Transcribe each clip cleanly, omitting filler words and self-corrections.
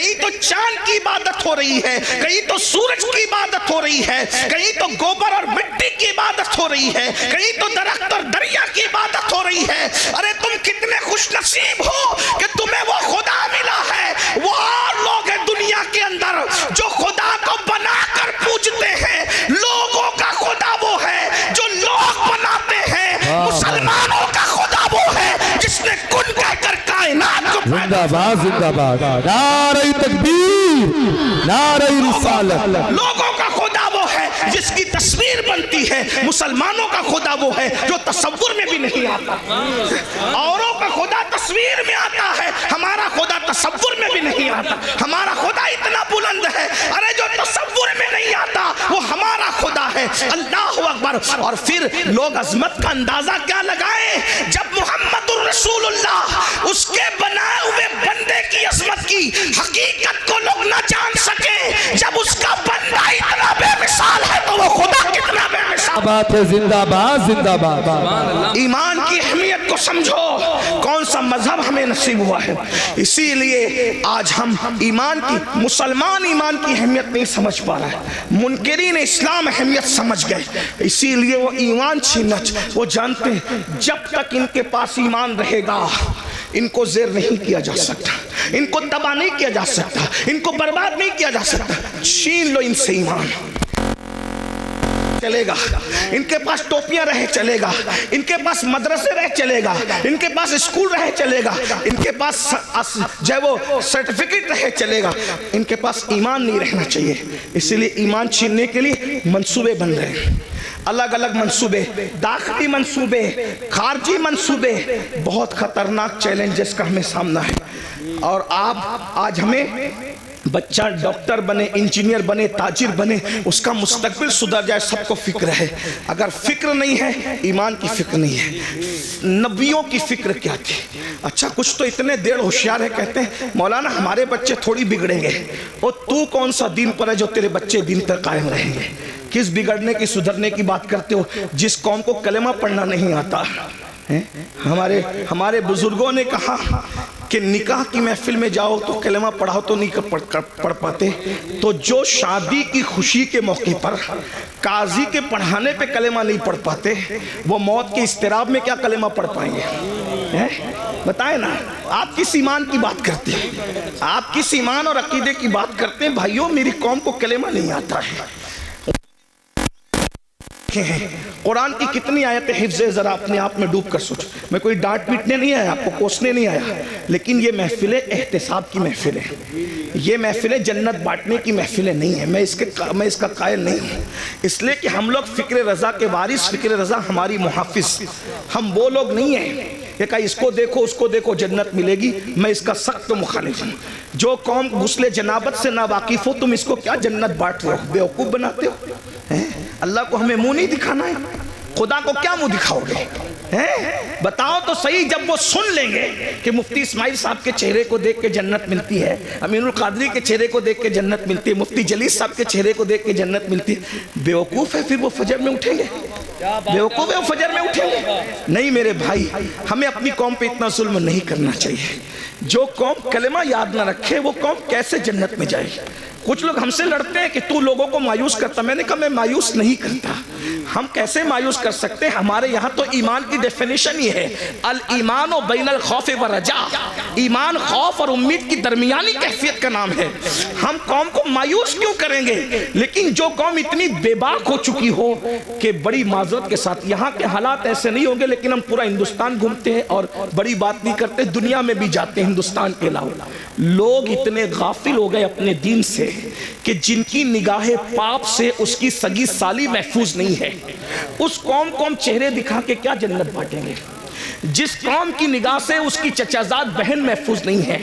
کہیں تو چاند کی عبادت ہو رہی ہے، کہیں تو سورج کی عبادت ہو رہی ہے، کہیں تو گوبر اور مٹی کی عبادت ہو رہی ہے، کہیں تو درخت اور دریا کی عبادت ہو رہی ہے۔ ارے تم کتنے خوش نصیب ہو کہ تمہیں وہ خدا ملا ہے۔ وہ اور لوگ ہیں دنیا کے اندر جو خدا کو بنا کر پوجتے ہیں۔ لوگوں کا خدا وہ ہے جو لوگ بناتے ہیں، مسلمانوں کا خدا وہ ہے جس نے کن کہہ کر کائنات کو زندہ باد، زندہ باد، نعرہ تکبیر، نعرہ رسالت۔ لوگوں کا خدا وہ ہے جس کی تصویر بنتی ہے، مسلمانوں کا خدا وہ ہے جو تصور میں بھی نہیں آتا۔ اوروں کا خدا تصویر میں آتا ہے، ہمارا خدا تصور میں بھی نہیں آتا۔ ہمارا خدا اتنا بلند ہے، ارے جو تصور میں نہیں آتا وہ ہمارا خدا ہے۔ اللہ اکبر۔ اور پھر لوگ عظمت کا اندازہ کیا لگائیں جب محمد الرسول اللہ اس کے بنائے ہوئے بندے کی عظمت کی حقیقت کو لوگ نہ جان سکے۔ جب اس کا بندہ اتنا بے مثال ہے تو وہ خدا کتنا بے مثال بات ہے۔ زندہ باد، زندہ باد۔ ایمان کی اہمیت کو سمجھو، کون سا مذہب ہمیں نصیب ہوا ہے۔ اسی لیے آج ہم ایمان کی، مسلمان ایمان کی اہمیت نہیں سمجھ پا رہا ہے، منکرین اسلام اہمیت سمجھ گئے، اسی لیے وہ ایمان چھیننا۔ وہ جانتے ہیں جب تک ان کے پاس ایمان رہے گا ان کو زیر نہیں کیا جا سکتا، ان کو تباہ نہیں کیا جا سکتا، ان کو برباد نہیں کیا جا سکتا۔ چھین لو ان سے ایمان، چلے گا۔ ان کے پاس ٹوپیاں رہے چلے گا، ان کے پاس مدرسے رہے چلے گا، ان کے پاس اسکول رہے چلے گا، ان کے پاس جو ہے وہ سرٹیفکیٹ رہے چلے گا، ان کے پاس ایمان نہیں رہنا چاہیے۔ اسی لیے ایمان چھیننے کے لیے منصوبے بن رہے ہیں، الگ الگ منصوبے، داخلی منصوبے، خارجی منصوبے۔ بہت خطرناک چیلنجز کا ہمیں سامنا ہے، اور آج ہمیں بچہ ڈاکٹر بنے، انجینئر بنے، تاجر بنے، اس کا مستقبل سدھر جائے، سب کو فکر ہے۔ اگر فکر نہیں ہے، ایمان کی فکر نہیں ہے۔ نبیوں کی فکر کیا تھی؟ اچھا کچھ تو اتنے دیر ہوشیار ہے، کہتے ہیں مولانا ہمارے بچے تھوڑی بگڑیں گے۔ اور تو کون سا دین پر ہے جو تیرے بچے دین پر قائم رہیں گے؟ کس بگڑنے کی، سدھرنے کی بات کرتے ہو جس قوم کو کلمہ پڑھنا نہیں آتا؟ ہمارے بزرگوں نے کہا کہ نکاح کی محفل میں جاؤ تو کلمہ پڑھاؤ تو نہیں پڑھ پاتے، تو جو شادی کی خوشی کے موقع پر قاضی کے پڑھانے پہ کلمہ نہیں پڑھ پاتے، وہ موت کے اضطراب میں کیا کلمہ پڑھ پائیں گے؟ بتائیں نا، آپ کس ایمان کی بات کرتے ہیں؟ آپ کس ایمان اور عقیدے کی بات کرتے ہیں؟ بھائیوں میری قوم کو کلمہ نہیں آتا ہے۔ قرآن کی کتنی آیتیں حفظ ہے، ذرا اپنے آپ میں ڈوب کر سوچو۔ میں کوئی ڈانٹ پیٹنے نہیں آیا، آپ کو کوسنے نہیں آیا، لیکن یہ محفلیں احتساب کی محفلیں، یہ محفلیں جنت بانٹنے کی محفلیں نہیں ہیں۔ میں اس کا قائل نہیں ہوں، اس لیے کہ ہم لوگ فکر رضا کے وارث، فکر رضا ہماری محافظ، ہم وہ لوگ نہیں ہیں کہ کہا اس کو دیکھو اس کو دیکھو جنت ملے گی۔ میں اس کا سخت مخالف ہوں۔ جو قوم غسل جنابت سے نا واقف ہو، تم اس کو کیا جنت بانٹ رہے ہو؟ بیوقوف بناتے ہو۔ اللہ کو ہمیں منہ نہیں دکھانا ہے، خدا کو کیا منہ دکھاؤ گے؟ بتاؤ تو صحیح، جب وہ سن لیں گے کہ مفتی اسماعیل صاحب کے چہرے کو دیکھ کے جنت ملتی ہے، امین القادری کے چہرے کو دیکھ کے جنت ملتی ہے، مفتی جلیس صاحب کے چہرے کو دیکھ کے جنت ملتی ہے، بیوقوف ہے پھر وہ فجر میں اٹھیں گے؟ بیوقوف ہے وہ فجر میں اٹھیں گے؟ نہیں میرے بھائی، ہمیں اپنی قوم پہ اتنا ظلم نہیں کرنا چاہیے۔ جو قوم کلمہ یاد نہ رکھے وہ قوم کیسے جنت میں جائے؟ کچھ لوگ ہم سے لڑتے ہیں کہ تو لوگوں کو مایوس کرتا، میں نے کہا میں مایوس نہیں کرتا۔ ہم کیسے مایوس کر سکتے ہیں؟ ہمارے یہاں تو ایمان کی ڈیفینیشن یہ ہے، الایمان بین الخوف والرجاء، ایمان خوف اور امید کی درمیانی کیفیت کا نام ہے۔ ہم قوم کو مایوس کیوں کریں گے؟ لیکن جو قوم اتنی بے باک ہو چکی ہو کہ بڑی معذرت کے ساتھ، یہاں کے حالات ایسے نہیں ہوں گے لیکن ہم پورا ہندوستان گھومتے ہیں اور بڑی بات نہیں کرتے، دنیا میں بھی جاتے ہیں ہندوستان کے علاوہ۔ لوگ اتنے غافل ہو گئے اپنے دین سے کہ جن کی نگاہ پاپ سے اس کی سگی سالی محفوظ نہیں ہے، اس قوم کو ہم چہرے دکھا کے کیا جنت بانٹیں گے؟ جس قوم کی نگاہ سے اس کی چچازاد بہن محفوظ نہیں ہے،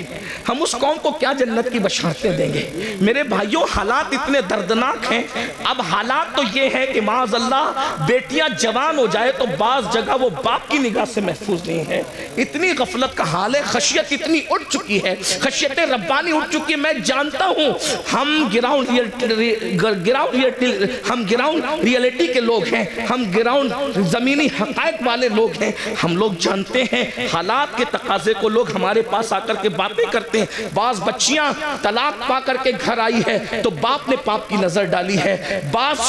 ہم اس قوم کو کیا جنت کی بشارتیں دیں گے؟ میرے بھائیوں حالات اتنے دردناک ہیں۔ اب حالات تو یہ ہے کہ معاذ اللہ بیٹیاں جوان ہو جائے تو بعض جگہ وہ باپ کی نگاہ سے محفوظ نہیں ہے۔ اتنی غفلت کا حال ہے، خشیت اتنی اٹھ چکی ہے، خشیت ربانی اٹھ چکی ہے۔ میں جانتا ہوں ہم گراؤنڈ ریئلٹی کے لوگ ہیں، ہم گراؤنڈ زمینی حقائق والے لوگ ہیں، ہم لوگ جانتے ہیں حالات کے تقاضے کو لوگ ہمارے پاس آ کر کے باتیں کرتے ہیں. بعض بچیاں طلاق پا کر کے گھر آئی ہے تو باپ نے باپ کی نظر ڈالی ہے. بعض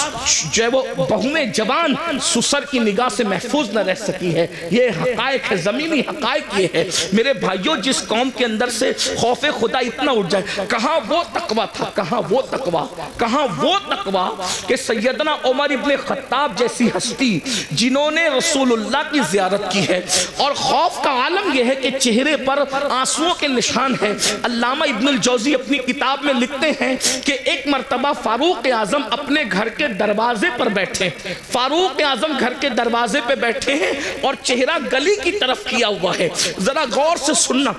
جو ہے وہ بہویں جوان سسر کی نگاہ سے محفوظ نہ رہ سکی ہے. یہ حقائق ہے, زمینی حقائق یہ ہے. میرے بھائیوں, جس قوم کے اندر سے خوف خدا اتنا اٹھ جائے, کہاں وہ تقویٰ تھا, کہاں وہ تقویٰ, کہاں وہ تقویٰ کہ سیدنا عمر ابن خطاب جیسی ہستی جنہوں نے رسول اللہ کی زیارت کی ہے, اور خوف کا عالم یہ ہے کہ چہرے پر آنسوؤں کے نشان ہے. علامہ ابن الجوزی اپنی کتاب میں لکھتے ہیں کہ ایک مرتبہ فاروق اعظم اپنے گھر کے دروازے پر بیٹھے, فاروق اعظم گھر کے دروازے پہ بیٹھے ہیں اور چہرہ گلی کی طرف کیا ہوا ہے. ذرا غور سے سننا,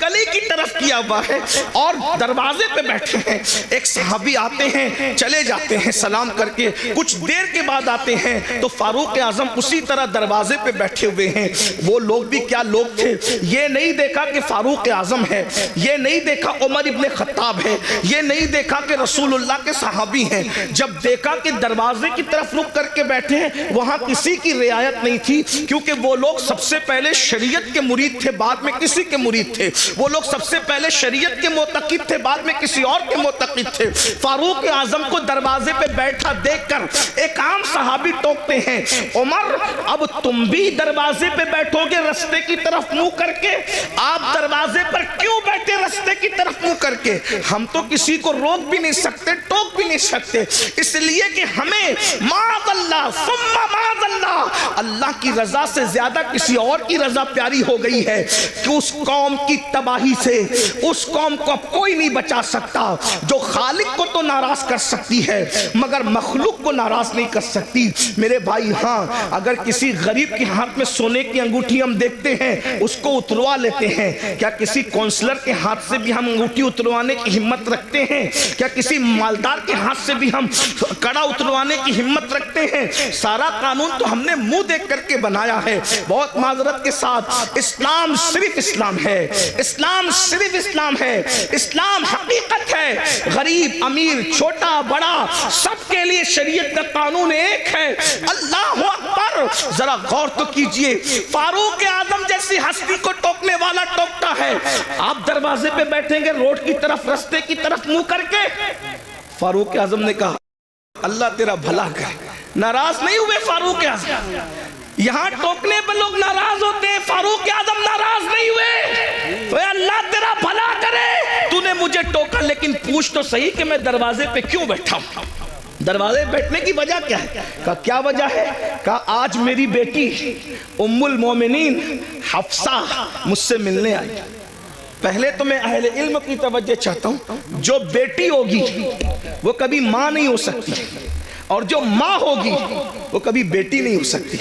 گلی کی طرف کیا ہوا ہے اور دروازے پہ بیٹھے ہیں. ایک صحابی آتے ہیں, چلے جاتے ہیں سلام کر کے, کچھ دیر کے بعد آتے ہیں تو فاروق اعظم اسی طرح دروازے پہ بیٹھے ہوئے ہیں. وہ لوگ بھی کیا لوگ تھے, یہ نہیں دیکھا کہ فاروق اعظم ہے, یہ نہیں دیکھا عمر ابن خطاب ہے, یہ نہیں دیکھا کہ رسول اللہ کے صحابی ہیں. جب دیکھا کہ دروازے کی طرف رک کر کے بیٹھے ہیں, وہاں کسی کی رعایت نہیں تھی, کیونکہ وہ لوگ سب سے پہلے شریعت کے مرید تھے, بعد میں کسی کے مرید تھے. وہ لوگ سب سے پہلے شریعت کے معتقد تھے, بعد میں کسی اور کے معتقد تھے. فاروق اعظم کو دروازے پہ بیٹھا دیکھ کر ایک عام صحابی ٹوکتے ہیں, عمر اب تم بھی دروازے پہ بیٹھو گے رستے کی طرف منہ کر کے؟ آپ دروازے پر کیوں بیٹھے رستے کی طرف منہ کر کے؟ ہم تو کسی کو روک بھی نہیں سکتے, ٹوک بھی نہیں سکتے, اس لیے کہ ہمیں معاذ اللہ ثم معاذ اللہ, اللہ کی رضا سے زیادہ کسی اور کی رضا پیاری ہو گئی ہے کہ اس قوم کی تباہی سے اس قوم کو اب کوئی نہیں بچا سکتا. جو خالق کو تو ناراض کر سکتی ہے مگر مخلوق کو ناراض نہیں کر سکتی. میرے بھائی, ہاں اگر کسی غریب کے ہاتھ میں سونے کی انگوٹھی ہم دیکھتے ہیں, اس کو اتروا لیتے ہیں. کیا کسی کونسلر کے ہاتھ سے بھی ہم انگوٹھی اتروانے کی ہمت رکھتے ہیں؟ کیا کسی مالدار کے ہاتھ سے بھی ہم کڑا اتروانے کی ہمت رکھتے ہیں؟ سارا قانون تو ہم نے منہ دیکھ کر کے بنایا ہے. بہت معذرت کے ساتھ, اسلام صرف اسلام ہے, اسلام صرف اسلام ہے, اسلام حقیقت ہے. غریب امیر چھوٹا بڑا سب کے لیے شریعت کا قانون ایک ہے. اللہ اکبر, ذرا غور تو کیجئے, فاروق اعظم جیسی ہستی کو ٹوکنے والا ٹوکتا ہے. آپ دروازے پہ بیٹھیں گے روڈ کی طرف, رستے کی طرف منہ کر کے. فاروق اعظم نے کہا اللہ تیرا بھلا کرے. ناراض نہیں ہوئے فاروق اعظم, یہاں ٹوکنے پہ لوگ ناراض ہوتے ہیں, فاروق اعظم ناراض نہیں ہوئے. تو اللہ تیرا بھلا کرے, تو نے مجھے ٹوکا لیکن پوچھ تو صحیح کہ میں دروازے پہ کیوں بیٹھا ہوں, دروازے بیٹھنے کی وجہ کیا ہے؟ کہا کیا وجہ ہے؟ کہا آج میری بیٹی ام المومنین حفصہ مجھ سے ملنے آئی. پہلے تو میں اہل علم کی توجہ چاہتا ہوں, جو بیٹی ہوگی وہ کبھی ماں نہیں ہو سکتی, اور جو ماں ہوگی وہ کبھی بیٹی نہیں ہو سکتی.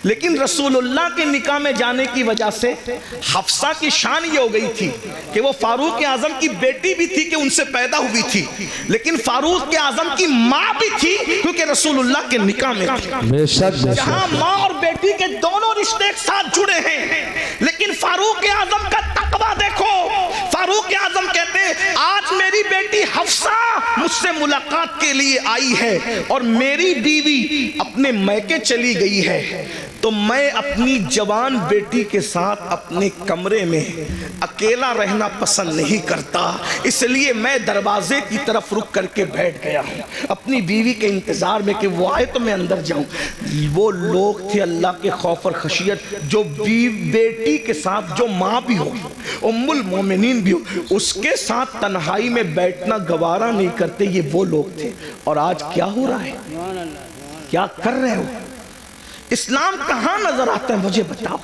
لیکن رسول اللہ کے نکاح میں جانے کی وجہ سے حفصہ کی شان یہ ہو گئی تھی کہ وہ فاروق اعظم کی بیٹی بھی تھی کہ ان سے پیدا ہوئی تھی, لیکن فاروق اعظم کی ماں بھی تھی کیونکہ رسول اللہ کے نکاح میں تھی. جہاں ماں اور بیٹی کے دونوں رشتے ایک ساتھ جڑے ہیں, لیکن فاروق اعظم کا تقویٰ دیکھو. فاروق اعظم کہتے ہیں آج میری بیٹی حفصہ مجھ سے ملاقات کے لیے آئی ہے اور میری بیوی اپنے میکے چلی گئی ہے, تو میں اپنی جوان بیٹی کے ساتھ اپنے کمرے میں اکیلا رہنا پسند نہیں کرتا, اس لیے میں دروازے کی طرف رک کر کے بیٹھ گیا ہوں اپنی بیوی کے انتظار میں کہ وہ آئے تو میں اندر جاؤں. وہ لوگ تھے اللہ کے خوف اور خشیت, جو بیٹی کے ساتھ جو ماں بھی ہو, ام المومنین بھی ہو, اس کے ساتھ تنہائی میں بیٹھنا گوارا نہیں کرتے. یہ وہ لوگ تھے. اور آج کیا ہو رہا ہے, کیا کر رہے ہو؟ اسلام کہاں نظر آتا ہے مجھے بتاؤ.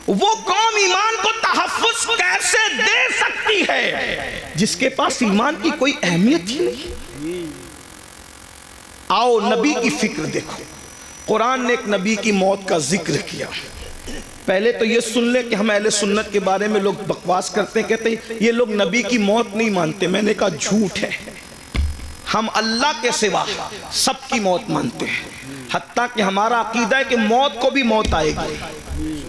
وہ قوم ایمان کو تحفظ کیسے دے سکتی ہے جس کے پاس ایمان کی کوئی اہمیت ہی نہیں؟ آؤ نبی کی فکر دیکھو. قرآن نے ایک نبی کی موت کا ذکر کیا. پہلے تو یہ سن لیں کہ ہم اہل سنت کے بارے میں لوگ بکواس کرتے ہیں, کہتے ہیں یہ لوگ نبی کی موت نہیں مانتے. میں نے کہا جھوٹ ہے, ہم اللہ کے سوا سب کی موت مانتے ہیں. حتیٰ کہ ہمارا عقیدہ ہے کہ موت کو بھی موت آئے گی,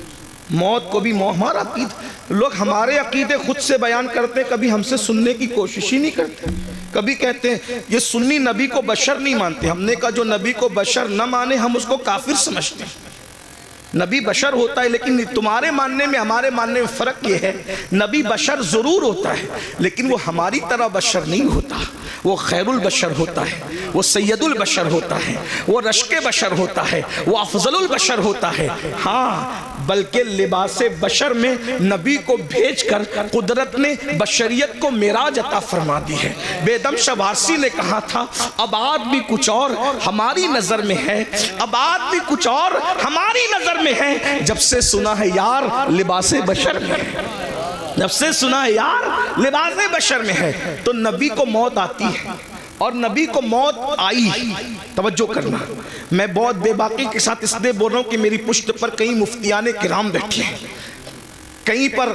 موت کو بھی موت. ہمارا عقیدہ, لوگ ہمارے عقیدے خود سے بیان کرتے ہیں, کبھی ہم سے سننے کی کوشش ہی نہیں کرتے. کبھی کہتے ہیں یہ سنی نبی کو بشر نہیں مانتے. ہم نے کہا جو نبی کو بشر نہ مانے ہم اس کو کافر سمجھتے ہیں. نبی بشر ہوتا ہے، لیکن تمہارے ماننے میں ہمارے ماننے میں فرق یہ ہے، نبی بشر ضرور ہوتا ہے لیکن وہ ہماری طرح بشر نہیں ہوتا، وہ خیر البشر ہوتا ہے، وہ سید البشر ہوتا ہے، وہ رشک بشر ہوتا ہے، وہ افضل البشر ہوتا ہے۔ ہاں، بلکہ لباس بشر میں نبی کو بھیج کر قدرت نے بشریت کو معراج عطا فرما دی ہے۔ بیدم شاہ وارسی نے کہا تھا، اب آدمی کچھ اور ہماری نظر میں ہے، اب آدمی کچھ اور ہماری نظر میں ہے، جب سے سنا ہے یار لباس بشر میں ہے، جب سے سنا ہے یار لباس بشر میں ہے۔ تو نبی کو موت آتی ہے، اور نبی کو موت آئی، توجہ کرنا، میں بہت بے باکی کے ساتھ اس لیے بول رہا ہوں کہ میری پشت پر کئی مفتیان کرام بیٹھے ہیں، کہیں پر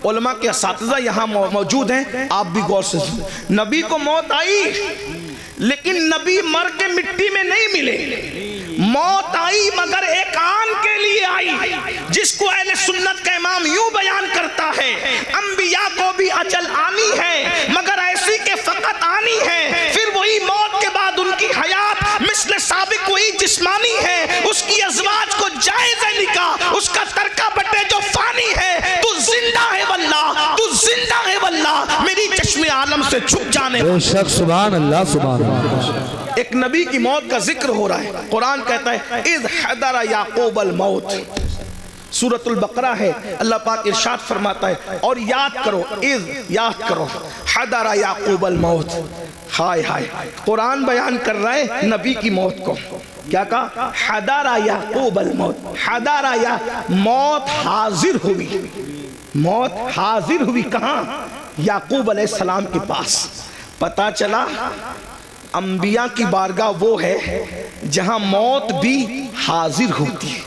علماء کے اساتذہ یہاں موجود ہیں، آپ بھی غور سے سنیں۔ نبی کو موت آئی لیکن نبی مر کے مٹی میں نہیں ملے، موت آئی مگر ایک آن کے لیے آئی، جس کو اہل سنت کا امام یوں بیان کرتا ہے، انبیاء کو بھی اجل آنی ہے مگر ایسی کہ فقط آنی ہے، پھر وہی موت کے بعد ان کی حیات مثل سابق وہی جسمانی ہے، اس کی ازواج کو جائز ہے نکاح، اس کا ترکہ بٹے جو فانی ہے، تو زندہ ہے واللہ، تو زندہ ہے واللہ، میری چشم عالم سے چھپ جانے بے شک، سبحان اللہ سبحان اللہ۔ ایک نبی کی موت کا ذکر ہو رہا ہے، قرآن کہتا ہے اذ حضر یعقوب الموت، سورۃ البقرہ ہے، اللہ پاک ارشاد فرماتا ہے اور یاد کرو، اذ یاد کرو، حضر یعقوب الموت، ہائے ہائے، قرآن بیان کر رہا ہے نبی کی موت کو، کیا کہا؟ حضر یعقوب الموت، حضر یا موت حاضر ہوئی، موت حاضر ہوئی کہاں؟ یعقوب علیہ السلام کے پاس۔ پتا چلا انبیاء کی بارگاہ وہ ہے جہاں موت بھی حاضر ہوتی ہے،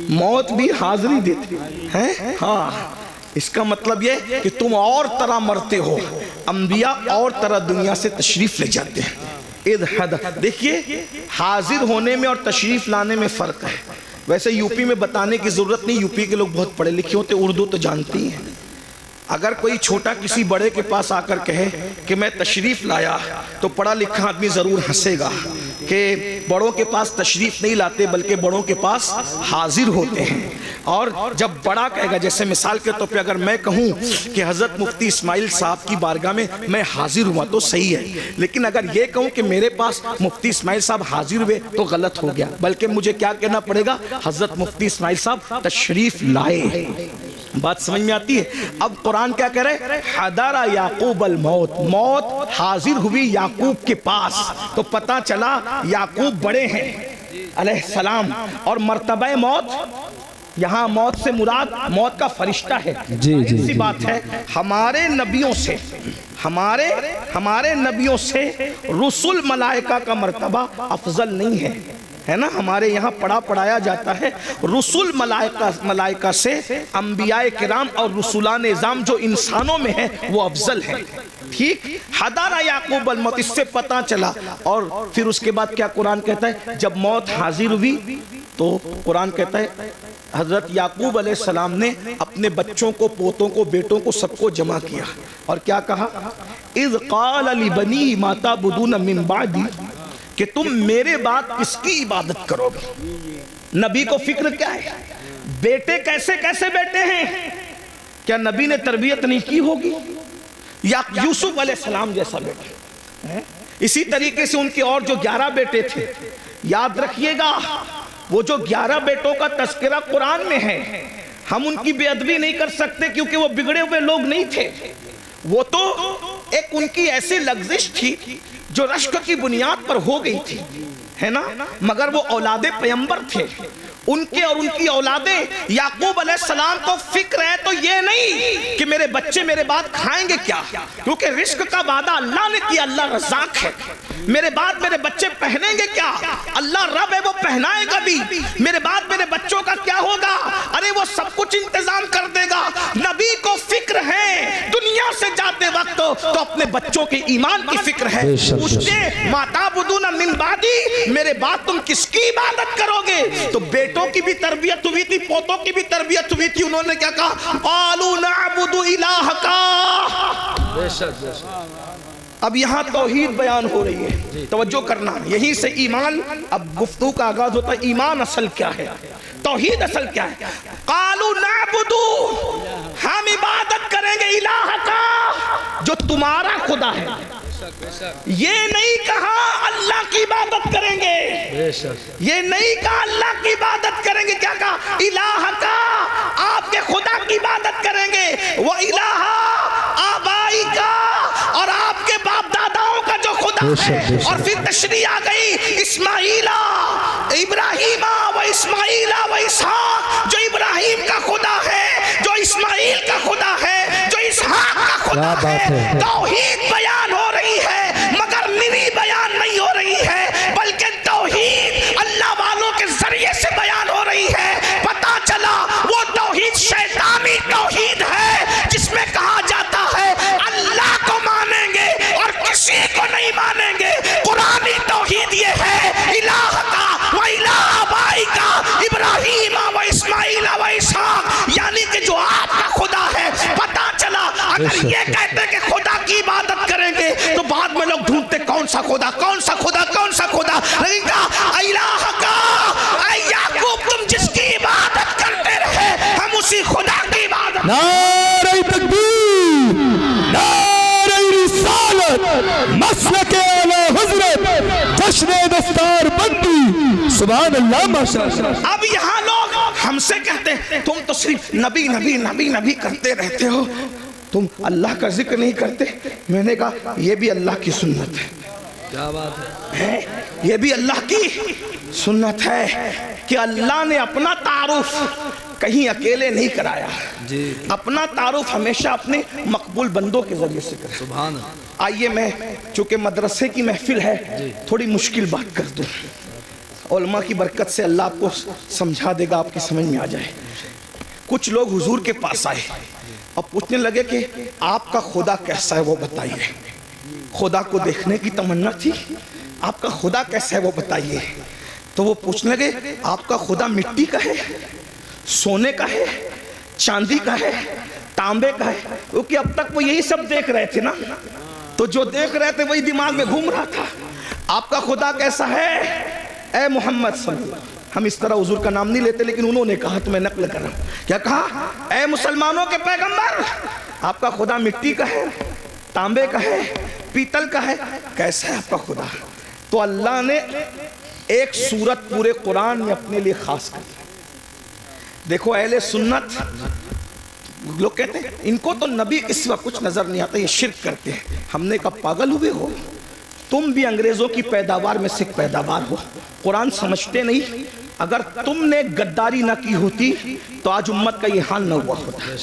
موت بھی حاضری دیتی ہے۔ ہاں، اس کا مطلب یہ کہ تم اور طرح مرتے ہو، انبیاء اور طرح دنیا سے تشریف لے جاتے ہیں۔ دیکھیے، حاضر ہونے میں اور تشریف لانے میں فرق ہے۔ ویسے یوپی میں بتانے کی ضرورت نہیں، یوپی کے لوگ بہت پڑھے لکھے ہوتے، اردو تو جانتی ہیں۔ اگر کوئی چھوٹا کسی بڑے کے پاس آ کر کہے کہ میں تشریف لایا تو پڑھا لکھا آدمی ضرور ہنسے گا کہ بڑوں کے پاس تشریف نہیں لاتے بلکہ بڑوں کے پاس حاضر ہوتے ہیں۔ اور جب بڑا کہے گا، جیسے مثال کے طور پہ اگر میں کہوں کہ حضرت مفتی اسماعیل صاحب کی بارگاہ میں حاضر ہوا تو صحیح ہے، لیکن اگر یہ کہوں کہ میرے پاس مفتی اسماعیل صاحب حاضر ہوئے تو غلط ہو گیا، بلکہ مجھے کیا کہنا پڑے گا؟ حضرت مفتی اسماعیل صاحب تشریف لائے۔ بات سمجھ میں آتی ہے؟ اب قرآن کیا کہہ رہے؟ حضر یعقوب الموت، موت حاضر ہوئی یعقوب کے پاس، تو پتا چلا یعقوب بڑے ہیں علیہ السلام، اور مرتبہ موت، یہاں موت سے مراد موت کا فرشتہ ہے۔ اسی بات ہے، ہمارے نبیوں سے رسول ملائکہ کا مرتبہ افضل نہیں ہے نا؟ ہمارے یہاں پڑھایا جاتا ہے رسول ملائکہ سے انبیاء کرام اور رسولان اعظام جو انسانوں میں ہیں وہ افضل ہیں، ٹھیک؟ حضر یعقوب الموت، اس سے پتا چلا۔ اور پھر اس کے بعد کیا قرآن کہتا ہے؟ جب موت حاضر ہوئی تو قرآن کہتا ہے حضرت یعقوب علیہ السلام نے اپنے بچوں کو، پوتوں کو، بیٹوں کو، سب کو جمع کیا اور کیا کہا؟ اذ قال لبنی ما تعبدون من بعدی، کہ تم میرے بعد کس کی عبادت کرو گے؟ نبی کو فکر کیا ہے؟ بیٹے کیسے کیسے بیٹے ہیں؟ کیا نبی نے تربیت نہیں کی ہوگی؟ یا یوسف علیہ السلام جیسا بیٹا؟ اسی طریقے سے ان کے اور جو 11 بیٹے تھے، یاد رکھیے گا وہ جو 11 بیٹوں کا تذکرہ قرآن میں ہے، ہم ان کی بے ادبی نہیں کر سکتے کیونکہ وہ بگڑے ہوئے لوگ نہیں تھے، وہ تو ایک ان کی ایسی لغزش تھی جو رشک کی بنیاد پر ہو گئی تھی، ہے نا؟ مگر وہ اولاد پیمبر تھے، ان کے اور ان کی اولادیں، یعقوب علیہ السلام کو فکر ہے تو یہ نہیں کہ میرے بچے میرے بعد کھائیں گے کیا، کیونکہ رزق کا وعدہ اللہ نے کیا، اللہ رزاق ہے۔ میرے بعد میرے بچے پہنیں گے کیا، اللہ رب ہے وہ پہنائے گا بھی۔ میرے بعد میرے بچوں کا کیا ہوگا، ارے وہ سب کچھ انتظام کر دے گا۔ نبی کو فکر ہے دنیا سے جاتے وقت تو اپنے بچوں کے ایمان کی فکر ہے۔ پوچھتے ما تعبدون من بعدی، میرے بعد تم کس کی عبادت کرو گے؟ تو بیٹوں کی بھی تربیت ہوئی تھی، پوتوں کی بھی تربیت ہوئی تھی، انہوں نے کیا کہا؟ قالوا نعبد الہکا، اب یہاں توحید بیان ہو رہی ہے، توجہ کرنا، یہیں سے ایمان، اب گفتگو کا آغاز ہوتا ہے ایمان اصل کیا ہے، توحید اصل کیا ہے۔ قالوا نعبدو، ہم عبادت کریں گے الہ کا جو تمہارا خدا ہے، یہ نہیں کہا اللہ کی عبادت کریں گے، یہ نہیں کہا اللہ کی عبادت کریں گے، کیا کہا الہ کا، آپ کے خدا کی عبادت کریں گے، وہ الہ آبائی کا، اور آپ کے باپ داداؤں کا جو خدا ہے۔ اور پھر تشریح آ گئی اسماعیلہ ابراہیم و اسماعیل و اسحاق، جو ابراہیم کا خدا ہے، جو اسماعیل کا خدا ہے، جو اسحاق کا خدا ہے۔ توحید بیان ہو رہی ہے، مگر نری بیان نہیں ہو رہی ہے، بلکہ توحید اللہ والوں کے ذریعے سے بیان ہو رہی ہے۔ پتا چلا وہ توحید شیطانی توحید ہے، جس میں کہا جاتا ہے اللہ کو مانیں گے اور کسی کو نہیں مانیں گے۔ قرآنی توحید یہ ہے الہ کا و الہ آبائی کا، ابراہیم و اسماعیل و اسحاق، یعنی کہ جو آپ کا خدا ہے۔ پتا چلا اگر یہ کہتے کہ خدا کی عبادت کریں گے تو بعد میں لوگ ڈھونڈتے کون سا خدا، کون سا خدا، کون سا خدا، لیکن کہا الہ کا، اے یعقوب تم جس کی عبادت کرتے رہے ہم اسی خدا کی عبادت۔ نعرہ تکبیر، نعرہ رسالت، مسلک اعلی حضرت، جشن دستار بندی، سبحان اللہ ماشاءاللہ۔ اب یہاں لوگ ہم سے کہتے ہیں تم تو صرف نبی نبی نبی نبی کرتے رہتے ہو، تم اللہ کا ذکر نہیں کرتے۔ میں نے کہا یہ بھی اللہ کی سنت ہے، کیا بات ہے، یہ بھی اللہ کی سنت ہے کہ اللہ نے اپنا تعارف کہیں اکیلے نہیں کرایا، اپنا تعارف ہمیشہ اپنے مقبول بندوں کے ذریعے سے کرا۔ سبحان اللہ۔ آئیے میں چونکہ مدرسے کی محفل ہے تھوڑی مشکل بات کر دوں، علماء کی برکت سے اللہ آپ کو سمجھا دے گا، آپ کی سمجھ میں آ جائے۔ کچھ لوگ حضور کے پاس آئے اور پوچھنے لگے کہ آپ کا خدا کیسا ہے وہ بتائیے۔ خدا کو دیکھنے کی تمنا تھی، آپ کا خدا کیسا ہے وہ بتائیے۔ تو وہ پوچھنے لگے آپ کا خدا مٹی کا ہے، سونے کا ہے، چاندی کا ہے، تانبے کا ہے؟ کیونکہ اب تک وہ یہی سب دیکھ رہے تھے نا، تو جو دیکھ رہے تھے وہی دماغ میں گھوم رہا تھا۔ آپ کا خدا کیسا ہے اے محمد صلی اللہ علیہ وسلم؟ ہم اس طرح حضور کا نام نہیں لیتے، لیکن انہوں نے کہا تو میں نقل کر رہا ہوں۔ کیا کہا؟ اے مسلمانوں کے پیغمبر، آپ کا خدا مٹی کا ہے، تانبے کا ہے، پیتل کا ہے، کیسا ہے آپ کا خدا؟ تو اللہ نے ایک سورت پورے قرآن میں اپنے لیے خاص کر دی۔ دیکھو اہل سنت لوگ کہتے ہیں ان کو تو نبی کے سوا کچھ نظر نہیں آتا، یہ شرک کرتے ہیں۔ ہم نے کہا پاگل ہوئے ہو، تم بھی انگریزوں کی پیداوار میں سے پیداوار ہو، قرآن سمجھتے نہیں۔ اگر تم نے غداری نہ کی ہوتی تو آج امت کا یہ حال نہ ہوا ہوتا۔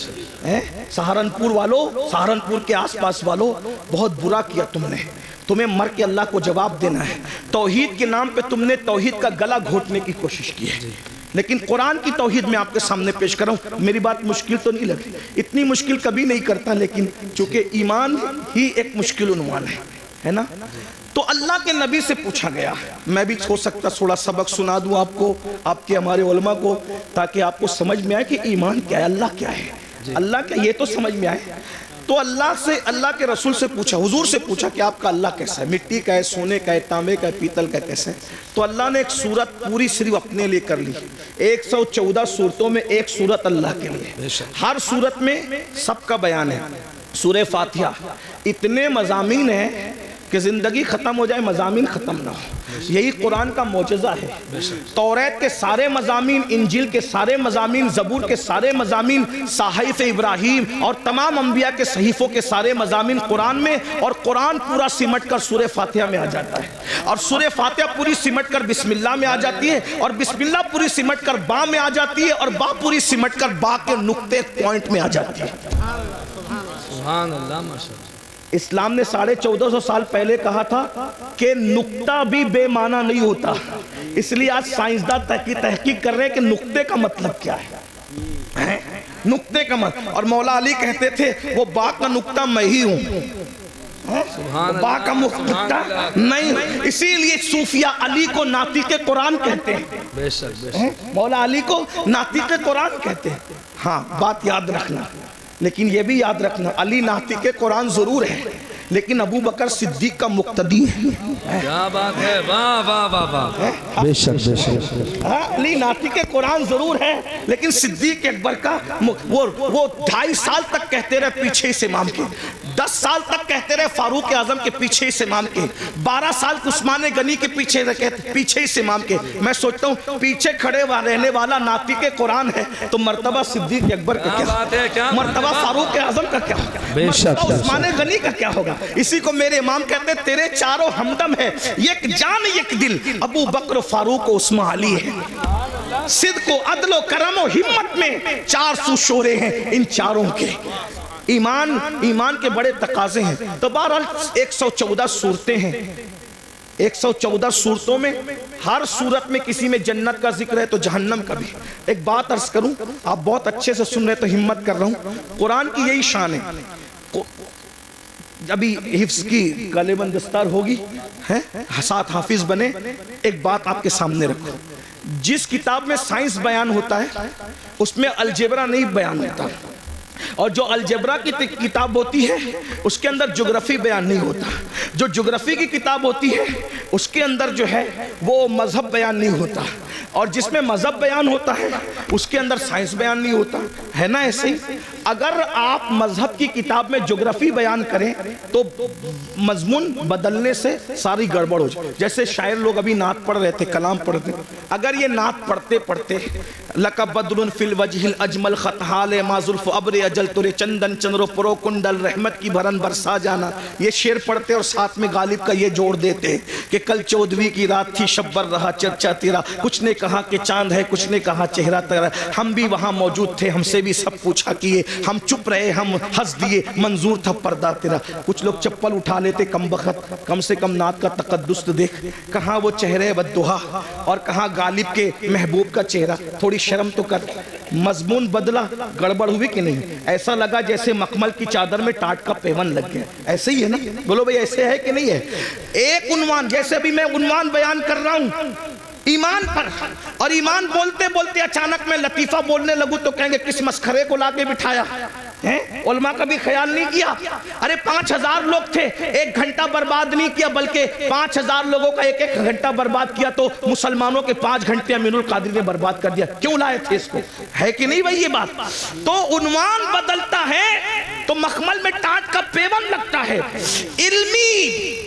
سہارنپور والوں، سہارنپور کے آس پاس والوں، بہت برا کیا تم نے، تمہیں مر کے اللہ کو جواب دینا ہے۔ توحید کے نام پہ تم نے توحید کا گلا گھونٹنے کی کوشش کی ہے، لیکن قرآن کی توحید میں آپ کے سامنے پیش کر رہا ہوں۔ میری بات مشکل تو نہیں لگی، اتنی مشکل کبھی نہیں کرتا، لیکن چونکہ ایمان ہی ایک مشکل عنوان ہے نا۔ تو اللہ کے نبی سے پوچھا گیا، میں بھی ہو سکتا تھوڑا سبق سنا دوں آپ کو، آپ کے ہمارے علماء کو، تاکہ آپ کو سمجھ میں آئے کہ ایمان کیا ہے، اللہ کیا ہے، اللہ کیا، یہ تو سمجھ میں آئے۔ تو اللہ کے رسول سے پوچھا، حضور سے پوچھا کہ آپ کا اللہ کیسا ہے، مٹی کا ہے، سونے کا ہے، تانبے کا ہے، پیتل کا کیسا ہے؟ تو اللہ نے ایک سورت پوری صرف اپنے لیے کر لی۔ 114 سورتوں میں ایک سورت اللہ کے لیے، ہر سورت میں سب کا بیان ہے۔ سورہ فاتحہ اتنے مضامین ہیں کہ زندگی ختم ہو جائے مضامین ختم نہ ہو، یہی قرآن کا معجزہ ہے۔ توریت کے سارے مضامین، انجیل کے سارے مضامین، زبور کے سارے مضامین، صحائف ابراہیم اور تمام انبیاء کے صحیفوں کے سارے مضامین قرآن میں، اور قرآن پورا سمٹ کر سورہ فاتحہ میں آ جاتا ہے، اور سورہ فاتحہ پوری سمٹ کر بسم اللہ میں آ جاتی ہے، اور بسم اللہ پوری سمٹ کر با میں آ جاتی ہے، اور با پوری سمٹ کر با کے نقطے پوائنٹ میں آ جاتی ہے۔ سبحان اللہ ماشاءاللہ۔ اسلام نے 1450 سال پہلے کہا تھا کہ نقطہ بھی بے معنی نہیں ہوتا، اس لیے آج سائنسداں تحقیق کر رہے ہیں کہ نقطے کا مطلب کیا ہے، نقطے کا مطلب۔ اور مولا علی کہتے تھے وہ با کا نقطہ میں ہی ہوں، با کا نقطہ نہیں، اسی لیے صوفیہ علی کو ناطق قرآن کہتے ہیں، مولا علی کو ناطق قرآن کہتے ہیں۔ ہاں بات یاد رکھنا، لیکن یہ بھی یاد رکھنا علی ناطق قرآن ضرور ہے، لیکن ابو بکر صدیق کا مقتدی ہے. کیا بات ہے، واہ واہ واہ واہ. بے شک بے شک. علی ناطق قرآن ضرور ہے لیکن صدیق اکبر کا وہ 2.5 سال تک کہتے رہے پیچھے اس امام کے, 10 سال تک کہتے رہے فاروق اعظم کے پیچھے اس امام کے, 12 سال عثمان غنی کے پیچھے اس امام کے. میں سوچتا ہوں پیچھے کھڑے رہنے والا ناطق قرآن ہے تو مرتبہ صدیق اکبر کا کیا, مرتبہ فاروق اعظم کا کیا ہوگا, مرتبہ عثمان غنی کا کیا ہوگا. اسی کو میرے امام کہتے ہیں تیرے چاروں ہمدم ہے, یک جان یک دل, ابو بکر فاروق و عثمان علی ہے. صدق و عدل و کرم و ہمت میں 400 شعرے ہیں ان چاروں کے. ایمان کے بڑے تقاضے ہیں. تو بہرحال 114 صورتیں ہیں, 114 صورتوں میں ہر صورت میں کسی میں جنت کا ذکر ہے تو جہنم کا بھی. ایک بات عرض کروں, آپ بہت اچھے سے سن رہے تو ہمت کر رہا ہوں, قرآن کی یہی شان ہے. ابھی حفظ کی غالباً دستار ہوگی, ساتھ حافظ بنے. ایک بات آپ کے سامنے رکھو, جس کتاب میں سائنس بیان ہوتا ہے اس میں الجبرا نہیں بیان ہوتا, اور جو الجبرا کی کتاب ہوتی ہے اس کے اندر جغرافی بیان نہیں ہوتا. جو جغرافی کی کتاب ہوتی ہے اس کے اندر جو ہے وہ مذہب بیان نہیں ہوتا, اور جس میں مذہب بیان ہوتا ہے اس کے اندر سائنس بیان نہیں ہوتا ہے نا. ایسے ہی اگر آپ مذہب کی کتاب میں جغرافی بیان کریں تو مضمون بدلنے سے ساری گڑبڑ ہو جائے. جیسے شاعر لوگ ابھی نعت پڑھ رہے تھے, کلام پڑھتے, اگر یہ نعت پڑھتے پڑھتے لَقَ بَدْرٌ فِي الْوَجْهِ الْأَجْمَلْ خَطْحَالِ مَا ظُلْفُ أَبْرِ اجل تُرے چندن چندرو پرو کنڈل رحمت کی بھرن برسا جانا, یہ شعر پڑھتے اور ساتھ میں غالب کا یہ جوڑ دیتے کہ کل 14ویں کی رات تھی شبر رہا چرچا تیرا, کچھ نے کہا کہ چاند ہے کچھ نے کہا چہرہ تیرا, ہم بھی وہاں موجود تھے ہم سے بھی سب پوچھا کیے, ہم چپ رہے ہم ہنس دیے منظور تھا پردہ تیرا. کچھ لوگ چپل اٹھا لیتے کم بخت, کم سے کم نعت کا تقدس دیکھ, کہاں وہ چہرے بددہا اور کہاں غالب کے محبوب کا چہرہ. تھوڑی شرم تو کر, مضمون بدلا, گڑبڑ ہوئی کہ نہیں. ایسا لگا جیسے مخمل کی چادر میں ٹاٹ کا پیون لگ گیا. ایسے ہی ہے نا, بولو بھئی ایسے ہے کہ نہیں ہے. ایک عنوان, جیسے ابھی میں عنوان بیان کر رہا ہوں ایمان پر, اور ایمان بولتے بولتے اچانک میں لطیفہ بولنے لگوں تو کہیں گے کس مسخرے کو لا کے بٹھایا. علماء کا بھی خیال نہیں کیا. ارے 5000 لوگ تھے, 1 گھنٹہ برباد نہیں کیا بلکہ 5000 لوگوں کا 1 گھنٹہ برباد کیا, تو مسلمانوں کے 5 گھنٹے امین القادری نے برباد کر دیا. کیوں لائے تھے اس کو, ہے کہ نہیں بھائی یہ بات. تو عنوان بدلتا ہے تو مخمل میں ٹاٹ کا پیون لگتا ہے. علمی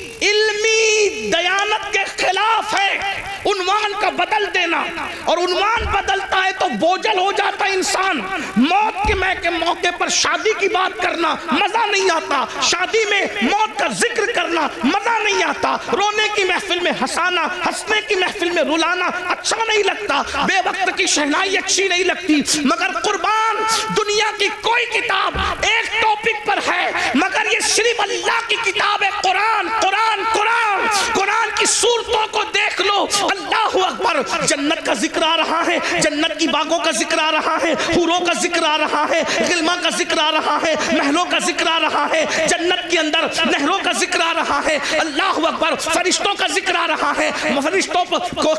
دیانت کے خلاف ہے عنوان کا بدل دینا, اور عنوان بدلتا ہے تو بوجھل ہو جاتا انسان. موت کے موقع پر شادی کی بات کرنا مزہ نہیں آتا, شادی میں موت کا ذکر کرنا مزہ نہیں آتا, رونے کی محفل میں ہنسانا, ہنسنے کی محفل میں رلانا اچھا نہیں لگتا, بے وقت کی شہنائی اچھی نہیں لگتی. مگر قربان دنیا کی کوئی کتاب ایک ٹاپک پر ہے مگر یہ صرف اللہ کی کتاب ہے, قرآن. قرآن قرآن قرآن کی صورتوں کو دیکھ لو, اللہ اکبر. جنت کا ذکر آ رہا ہے, جنت کی باغوں کا ذکر آ رہا ہے, حوروں کا ذکر آ رہا ہے, غلما کا ذکر آ رہا ہے, محلوں کا ذکر آ رہا ہے, جنت کے اندر نہروں کا ذکر آ رہا ہے, اللہ اکبر. فرشتوں کا ذکر آ رہا ہے, فرشتوں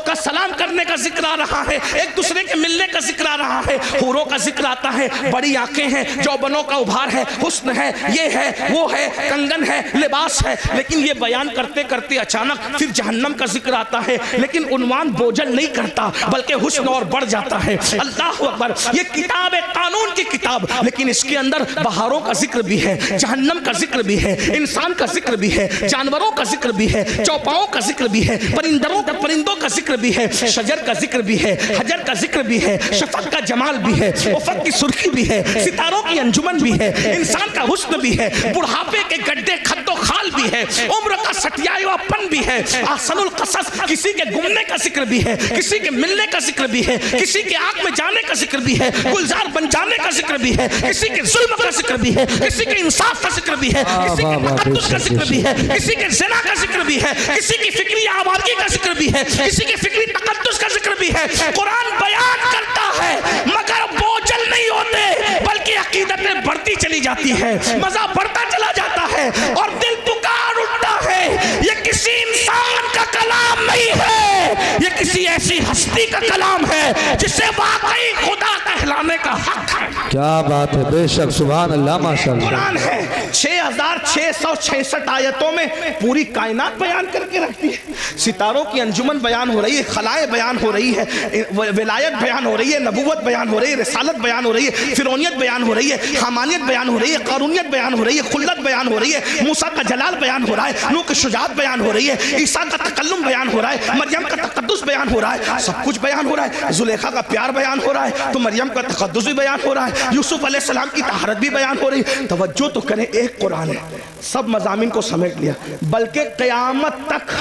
کا سلام کرنے کا ذکر آ رہا ہے, ایک دوسرے کے ملنے کا ذکر آ رہا ہے, حوروں کا ذکر آتا ہے, بڑی آنکھیں ہیں, جوبنوں کا ابھار ہے, حسن ہے, یہ ہے وہ ہے, کنگن ہے, لباس ہے. لیکن یہ بیان کرتے کرتے اچانک پھر جہنم کا ذکر آتا ہے, لیکن عنوان بوجھل نہیں کرتا بلکہ حسن اور بڑھ جاتا ہے. اللہ اکبر. یہ کتاب ہے قانون کی کتاب, لیکن اس کے اندر بہاروں کا ذکر بھی ہے, جہنم کا ذکر بھی ہے, انسان کا ذکر بھی ہے, جانوروں کا ذکر بھی ہے, چوپاؤں کا ذکر بھی ہے, پرندوں کا ذکر بھی ہے, شجر کا ذکر بھی ہے, حجر کا ذکر بھی ہے, شفق کا جمال بھی ہے, افق کی سرخی بھی ہے, ستاروں کی انجمن بھی ہے, انسان کا حسن بھی ہے, بڑھاپے کے گڈھے خد و خال بھی ہے, عمر کا سٹیایا پن بھی ہے, احسن القصص. کسی کے گمنے کا ذکر بھی ہے, کسی کے ملنے کا ذکر بھی ہے, کسی کے آگ میں جانے کا ذکر بھی ہے, گلزار بن جانے کا ذکر بھی ہے, کسی کے ظلم کا ذکر بھی ہے, کسی کے انصاف کا ذکر بھی ہے, کسی کے تقدس کا ذکر بھی ہے, کسی کے زنا کا ذکر بھی ہے, کسی کی فکری آبادی کا ذکر بھی ہے, کسی کے فکری تقدس کا ذکر بھی ہے. قرآن بیان کرتا ہے مگر بوجھل نہیں ہوتے بلکہ عقیدتیں بڑھتی چلی جاتی ہے, مزہ بڑھتا چلا جاتا ہے, اور دل پکار اٹھتا ہے. یہ کسی انسان کا کلام نہیں ہے, یہ کسی ایسی ہستی کا کلام ہے جسے واقعی خدا کہلانا ٹھہرانے کا حق ہے. کیا بات ہے، بے شک، سبحان اللہ، ماشاءاللہ. قرآن ہے 6666 آیتوں میں پوری کائنات بیان کر کے رکھتی ہے. ستاروں کی انجمن بیان ہو رہی ہے، خلائیں بیان ہو رہی ہے، ولایت بیان ہو رہی ہے، نبوت بیان ہو رہی ہے، رسالت بیان ہو رہی ہے، فرعونیت بیان ہو رہی ہے، حمانیت بیان ہو رہی ہے، قارونیت بیان ہو رہی ہے، خلت بیان ہو رہی ہے، موسیٰ کا جلال بیان ہو رہا ہے، نوح کی شجاعت بیان ہو رہی ہے، عیسیٰ کا تکلم بیان ہو رہا ہے، مریم کا تقدس بیان ہو رہا ہے. سب کچھ بیان ہو رہا ہے. زلیخا کا پیار بیان ہو رہا ہے تو مریم کا تقدس بھی بیان ہو رہا ہے. یوسف علیہ السلام کی طہارت بھی بیان ہو رہی ہے. توجہ تو کریں، ایک قرآن ہے، سب مضامین کو سمیٹ لیا. بلکہ قیامت تک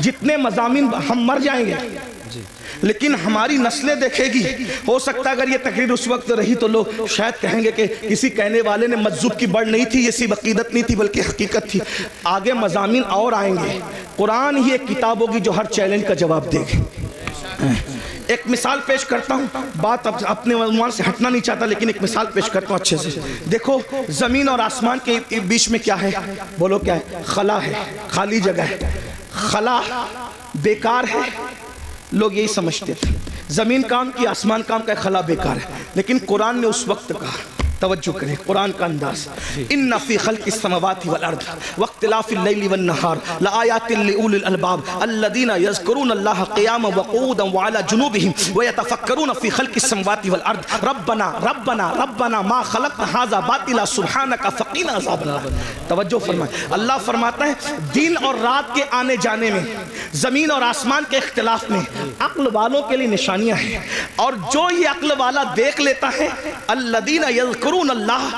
جتنے مضامین ہم مر جائیں گے لیکن ہماری نسلیں دیکھے گی. ہو سکتا ہے اگر یہ تقریر اس وقت رہی تو لوگ شاید کہیں گے کہ کسی کہنے والے نے مجذوب کی بڑھ نہیں تھی، یہ صرف عقیدت نہیں تھی بلکہ حقیقت تھی. آگے مضامین اور آئیں گے. قرآن ہی ایک کتاب ہوگی جو ہر چیلنج کا جواب دے گی. ایک مثال پیش کرتا ہوں، بات اپنے عنوان سے ہٹنا نہیں چاہتا لیکن ایک مثال پیش کرتا ہوں اچھے سے. دیکھو زمین اور آسمان کے بیچ میں کیا ہے؟ بولو کیا ہے؟ خلا ہے، خالی جگہ ہے. خلا بیکار ہے، لوگ یہی سمجھتے تھے. زمین کام کی، آسمان کام کا، خلا بیکار ہے. لیکن قرآن نے اس وقت کہا، توجہ کریں قرآن کا انداز، ان فی خلق السماوات والارض واختلاف اللیل والنہار لآیات لأولی الالباب الذین یذکرون اللہ قیاما وقعودا وعلی جنوبہم ویتفکرون فی خلق السماوات والارض ربنا ربنا ربنا ما خلقت ھذا باطلا سبحانک فقنا عذاب النار. توجہ فرمائیں، اللہ فرماتا ہے دن اور رات کے آنے جانے میں، زمین اور آسمان کے اختلاف میں عقل والوں کے لیے نشانیاں ہیں. اور جو یہ عقل والا دیکھ لیتا ہے، الذین یذکرون اللہ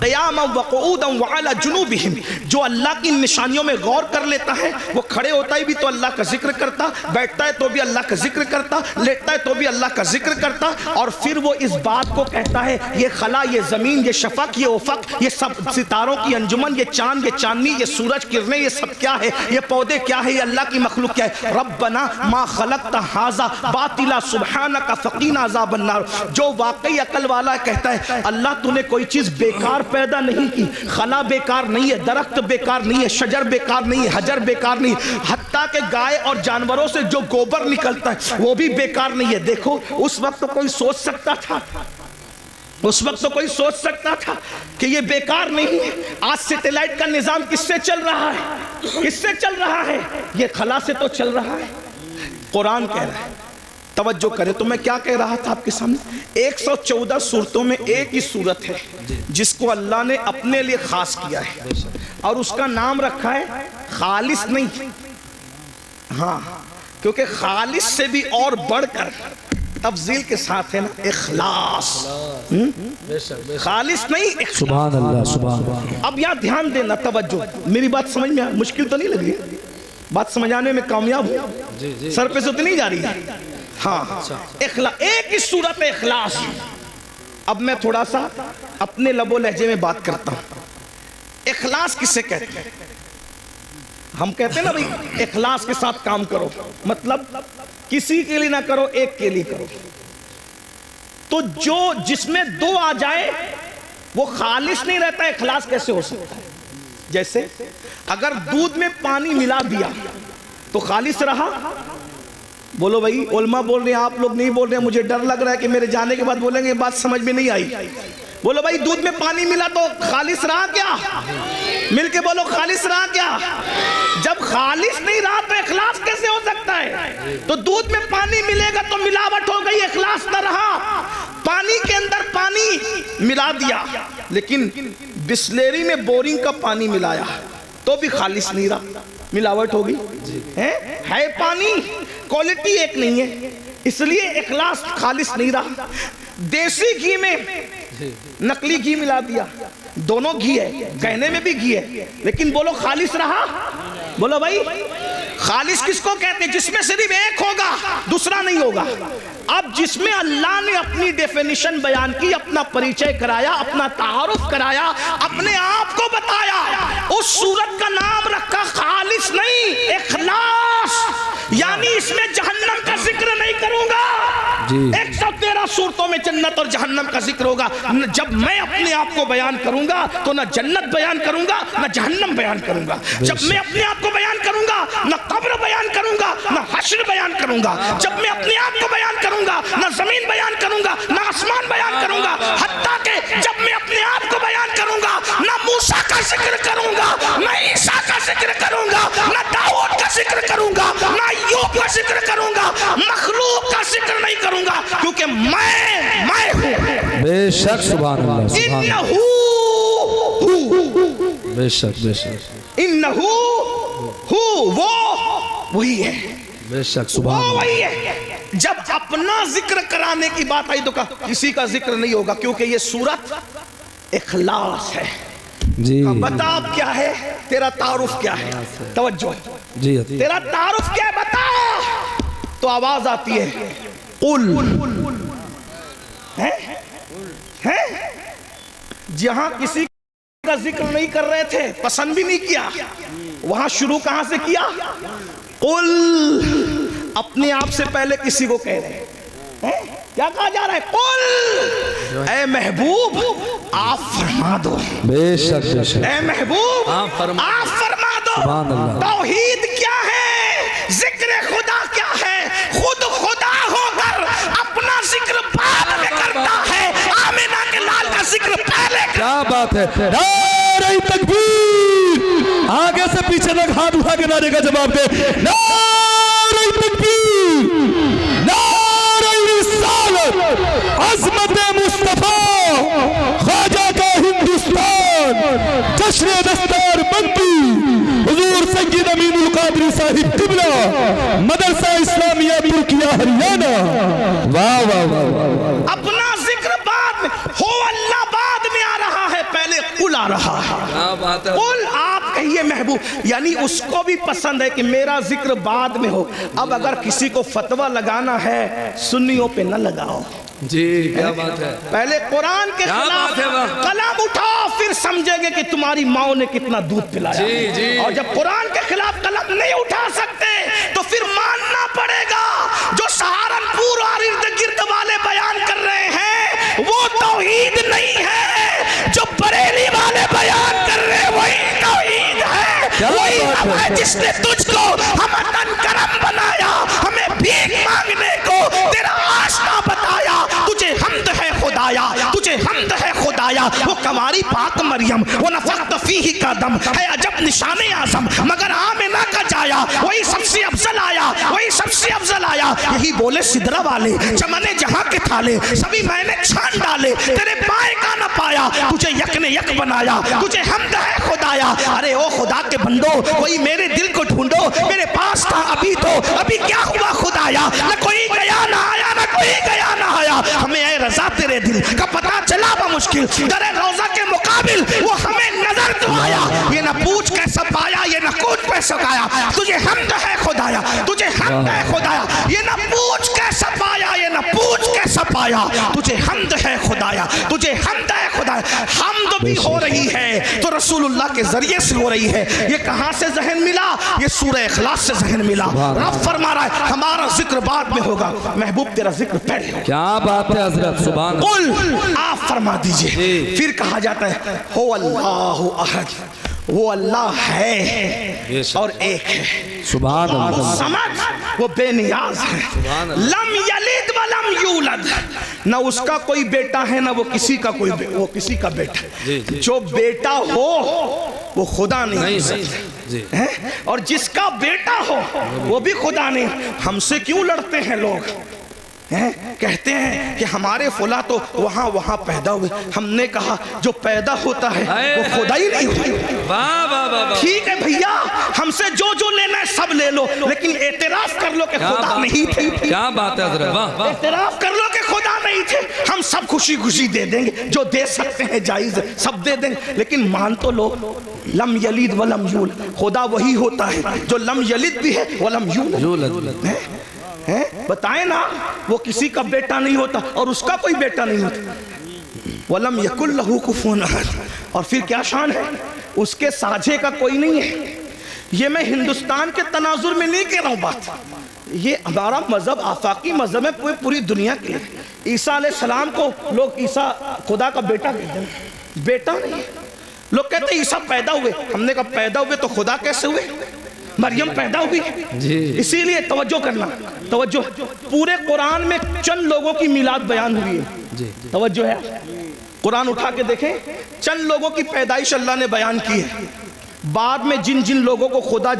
قیاما وقعودا وعلی جنوبہم، جو اللہ کی نشانیوں میں غور کر لیتا ہے، وہ کھڑے ہوتا ہی بھی تو اللہ کا ذکر کرتا، بیٹھتا ہے تو بھی اللہ کا ذکر کرتا، لیٹتا ہے تو بھی اللہ کا ذکر کرتا. اور پھر وہ اس بات کو کہتا ہے یہ خلا، یہ زمین، یہ شفق، یہ افق، یہ سب ستاروں کی انجمن، یہ چاند، یہ چاندنی، یہ سورج کرنیں، یہ سب کیا ہے؟ یہ پودے کیا ہے؟ یہ اللہ کی مخلوق کیا ہے؟ ربنا ما خلقت ھذا باطلا سبحانک فقنا عذاب النار. جو واقعی عقل والا کہتا ہے اللہ تو نے کوئی چیز بیکار پیدا نہیں کی. خلا بیکار نہیں ہے، درخت بیکار نہیں ہے، شجر بیکار نہیں ہے، حجر بیکار نہیں ہے، حتیٰ کہ گائے اور جانوروں سے جو گوبر نکلتا ہے وہ بھی بیکار نہیں ہے. دیکھو اس وقت تو کوئی سوچ سکتا تھا، اس وقت تو کوئی سوچ سکتا تھا کہ یہ بیکار نہیں ہے. آج سیٹلائٹ کا نظام کس سے چل رہا ہے؟ کس سے چل رہا ہے؟ یہ خلا سے تو چل رہا ہے. قرآن کہہ رہا ہے، توجہ کرے. تو میں کیا کہہ رہا تھا آپ کے سامنے؟ 114 صورتوں میں ایک ہی صورت ہے جس کو اللہ نے اپنے لیے خاص کیا ہے اور اس کا نام رکھا ہے خالص نہیں. ہاں، کیونکہ خالص سے بھی اور بڑھ کر تفضیل کے ساتھ ہے نا اخلاص. خالص نہیں، اخلاص. سبحان اللہ، سبحان اللہ. اب یہاں دھیان دینا، توجہ، میری بات سمجھ میں مشکل تو نہیں لگ رہی؟ بات سمجھانے میں کامیاب ہوں؟ سر پہ سے تو نہیں جا رہی ہے؟ ہاں، اخلاص، ایک ہی صورت اخلاص. اب میں تھوڑا سا اپنے لب و لہجے میں بات کرتا ہوں. اخلاص کسے کہتے ہیں؟ ہم کہتے ہیں نا بھئی اخلاص کے ساتھ کام کرو، مطلب کسی کے لیے نہ کرو، ایک کے لیے کرو. تو جو جس میں دو آ جائے وہ خالص نہیں رہتا. اخلاص کیسے ہو سکتا ہے؟ جیسے اگر دودھ میں پانی ملا دیا تو خالص رہا. بولو بھائی، علماء بول رہے ہیں، آپ لوگ نہیں بول رہے ہیں. مجھے ڈر لگ رہا ہے کہ میرے جانے کے بعد بولیں گے بات سمجھ میں نہیں آئی. بولو بھائی، دودھ میں پانی ملا تو خالص رہا کیا؟ مل کے بولو، خالص رہا کیا؟ جب خالص نہیں رہا تو اخلاص کیسے ہو سکتا ہے؟ تو دودھ میں پانی ملے گا تو ملاوٹ ہو گئی، اخلاص نہ رہا. پانی کے اندر پانی ملا دیا لیکن بسلیری میں بورنگ کا پانی ملایا تو بھی خالص نہیں رہا، ملاوٹ ہوگی. ہے پانی، کوالٹی ایک نہیں ہے، اس لیے اخلاص خالص نہیں رہا. دیسی گھی میں نقلی گھی ملا دیا، دونوں گھی ہے، کہنے میں بھی گھی ہے، لیکن بولو خالص رہا؟ بولو بھائی، خالص کس کو کہتے ہیں؟ جس میں صرف ایک ہوگا، دوسرا نہیں ہوگا. اب جس میں اللہ نے اپنی ڈیفینیشن بیان کی، اپنا پریچے کرایا، اپنا تعارف کرایا، اپنے آپ کو بتایا، اس صورت کا نام رکھا خالص نہیں، اخلاص. یعنی اس میں جہنم کا ذکر نہیں کروں گا. 113 صورتوں میں جنت اور جہنم کا ذکر ہوگا. جب میں اپنے آپ کو بیان کروں گا تو نہ جنت بیان کروں گا نہ جہنم بیان کروں گا. جب میں اپنے آپ کو بیان کروں کروں گا، نہ قبر بیان کروں گا، نہ حشر بیان کروں گا. جب میں اپنے آپ کو بیان کروں گا نہ زمین بیان کروں گا، نہ آسمان بیان کروں گا. حتیٰ کہ جب میں اپنے آپ کو بیان کروں گا نہ موسیٰ کا ذکر کروں گا، نہ عیسیٰ کا ذکر کروں گا، نہ داؤد کا ذکر کروں گا، نہ ایوب کا ذکر کروں گا. مخلوق کا ذکر نہیں کروں گا کیونکہ میں ہوں. بے شک سبحان اللہ سبحان اللہ. بے شک بے شک انہو وہ وہی ہے. بے شک سبحان وہ اللہ. وہی ہے. جب اپنا ذکر کرانے کی بات آئی تو کہا کسی کا ذکر نہیں ہوگا کیونکہ یہ سورت اخلاص ہے. جی بتا اب کیا ہے تیرا تعارف کیا ہے؟ توجہ جی تیرا تعارف کیا ہے بتا. تو آواز آتی ہے قل. جہاں کسی کا ذکر نہیں کر رہے تھے، پسند بھی نہیں کیا، وہاں شروع کہاں سے کیا؟ قل. اپنے آپ سے پہلے کسی کو کہہ رہے ہیں. کیا کہا جا رہا ہے؟ قل. اے محبوب آپ فرما دو. بے شک بے شک. اے محبوب آپ فرما دو. سبحان اللہ. توحید کیا ہے؟ ذکر خدا کیا ہے؟ خود خدا ہو کر اپنا ذکر بعد میں کرتا ہے، آمینہ کے لال کا ذکر پہلے کرتا ہے. کیا بات ہے. نعرہ تکبیر. آگے سے پیچھے تک ہاتھ اٹھا کے نعرے کا جواب دے. نعرہ تکبیر، نعرہ رسالت، عظمت مصطفیٰ، خواجہ کا ہندوستان، جشن دستار بندی، حضور سید امین القادری صاحب قبلہ، مدرسہ اسلامیہ ترکیہ ہریانہ. واہ واہ واہ. اپنا ذکر بعد میں ہو، اللہ بعد میں آ رہا ہے، پہلے قل آ رہا ہے. کیا بات ہے. قل آپ کہیے محبوب، یعنی اس کو بھی پسند ہے کہ میرا ذکر بعد میں ہو. اب اگر کسی کو فتویٰ لگانا ہے سنیوں پہ نہ لگاؤ. جی کیا بات ہے. پہلے قرآن کے کیا خلاف بات ہے واہ. قلم اٹھاؤ، پھر سمجھیں گے کہ تمہاری ماں نے کتنا دودھ پلایا. جی جی. اور جب قرآن کے خلاف قلم نہیں اٹھا سکتے تو پھر ماننا پڑے گا جو سہارنپور اور ارد گرد والے بیان کر رہے ہیں وہ توحید نہیں ہے، جو بریلی والے بیان کر رہے ہیں وہی توحید ہے. وہی رب ہے جس نے تجھ کو ہمتن کرم بنایا، ہمیں بھیک مانگنے کو تیرا آشنا بتایا. تجھے حمد ہے خدایا، تجھے حمد ہے خدایا. وہ کنواری پاک مریم، وہ نفخت فیہ کا دم ہے عجب نشان اعظم، مگر آمنہ کا جایا وہی سب سے افضل آیا، وہی سب سے افضل آیا. یہی بولے سدرہ والے چمن جہاں کے تھالے سبھی میں نے چھان ڈالے، تیرے پائے کا نہ پایا، تجھے یک نے یک بنایا. تجھے حمد ہے خدایا. ارے او خدا کے بندو، کوئی میرے دل کو ڈھونڈو، میرے پاس تھا ابھی تو ابھی کیا ہوا خدایا. نہ کوئی گیا نہ آیا، نہ کوئی گیا نہ آیا. ہمیں اے رضا تیرے دل کا پتہ چلا بمشکل، در روضہ کے مقابل وہ ہمیں نظر تو آیا. یہ نہ پوچھ کیسا پایا، یہ نہ کوچ کیسا کایا. تجھے حمد ہے خدایا، تجھے حمد ہے خدایا. یہ نہ پوچھ کیسا پایا، یہ نہ پوچھ کیسا پایا. تجھے حمد ہے خدایا، تجھے حمد ہے خدایا. حمد بھی ہو رہی ہے تو رسول اللہ کے ذریعے سے ہو رہی ہے. یہ کہاں سے ذہن ملا؟ یہ سورہ اخلاص سے ذہن ملا. رب فرما رہا ہے ہمارا ذکر بعد میں ہوگا، محبوب تیرا ذکر پہلے ہوگا. کیا بات ہے حضرت. سبحان اللہ. قل آپ فرما دیجئے. پھر کہا جاتا ہے ہو اللہ احد، وہ اللہ ہے اور ایک ہے. سبحان اللہ. سمجھ، وہ بے نیاز ہے. لم یلد ولم یولد، نہ اس کا کوئی بیٹا ہے نہ وہ کسی کا کوئی وہ کسی کا بیٹا. جو بیٹا ہو وہ خدا نہیں ہو سکتا، اور جس کا بیٹا ہو وہ بھی خدا نہیں. ہم سے کیوں لڑتے ہیں لوگ؟ کہتے ہیں کہ ہمارے فلاں تو وہاں پیدا ہوئے. ہم نے کہا جو پیدا ہوتا ہے وہ خدا ہی نہیں ہوتا. ٹھیک ہے بھیا، ہم سے جو جو لینا ہے سب لے لو، لیکن اعتراف کر لو کہ خدا نہیں تھے. کیا بات ہے حضرت. اعتراف کر لو کہ خدا نہیں تھے. ہم سب خوشی خوشی دے دیں گے، جو دے سکتے ہیں جائز ہے سب دے دیں گے، لیکن مان تو لو لم یلد ولم یولد. خدا وہی ہوتا ہے جو لم یلد بھی ہے ولم یولد. بتائیں نا، وہ کسی کا بیٹا نہیں ہوتا اور اس کا کوئی بیٹا نہیں ہوتا. وَلَمْ يَكُنْ لَهُ كُفُوًا أَحَدٌ. اور پھر کیا شان ہے، اس کے ساجھے کا کوئی نہیں ہے. یہ میں ہندوستان کے تناظر میں نہیں کہہ رہا ہوں بات، یہ ہمارا مذہب آفاقی مذہب ہے پوری دنیا کے لیے. عیسیٰ علیہ السلام کو لوگ عیسیٰ خدا کا بیٹا کہتے ہیں، بیٹا نہیں. لوگ کہتے ہیں عیسیٰ پیدا ہوئے، ہم نے کہا پیدا ہوئے تو خدا کیسے ہوئے؟ مریم پیدا ہوئی جی اسی لیے توجہ کرنا توجہ پورے قرآن میں چند لوگوں کی میلاد بیان ہوئی ہے جی توجہ ہے قرآن اٹھا کے دیکھیں چند لوگوں کی پیدائش اللہ نے بیان کی ہے بعد میں جن جن لوگوں کو خدا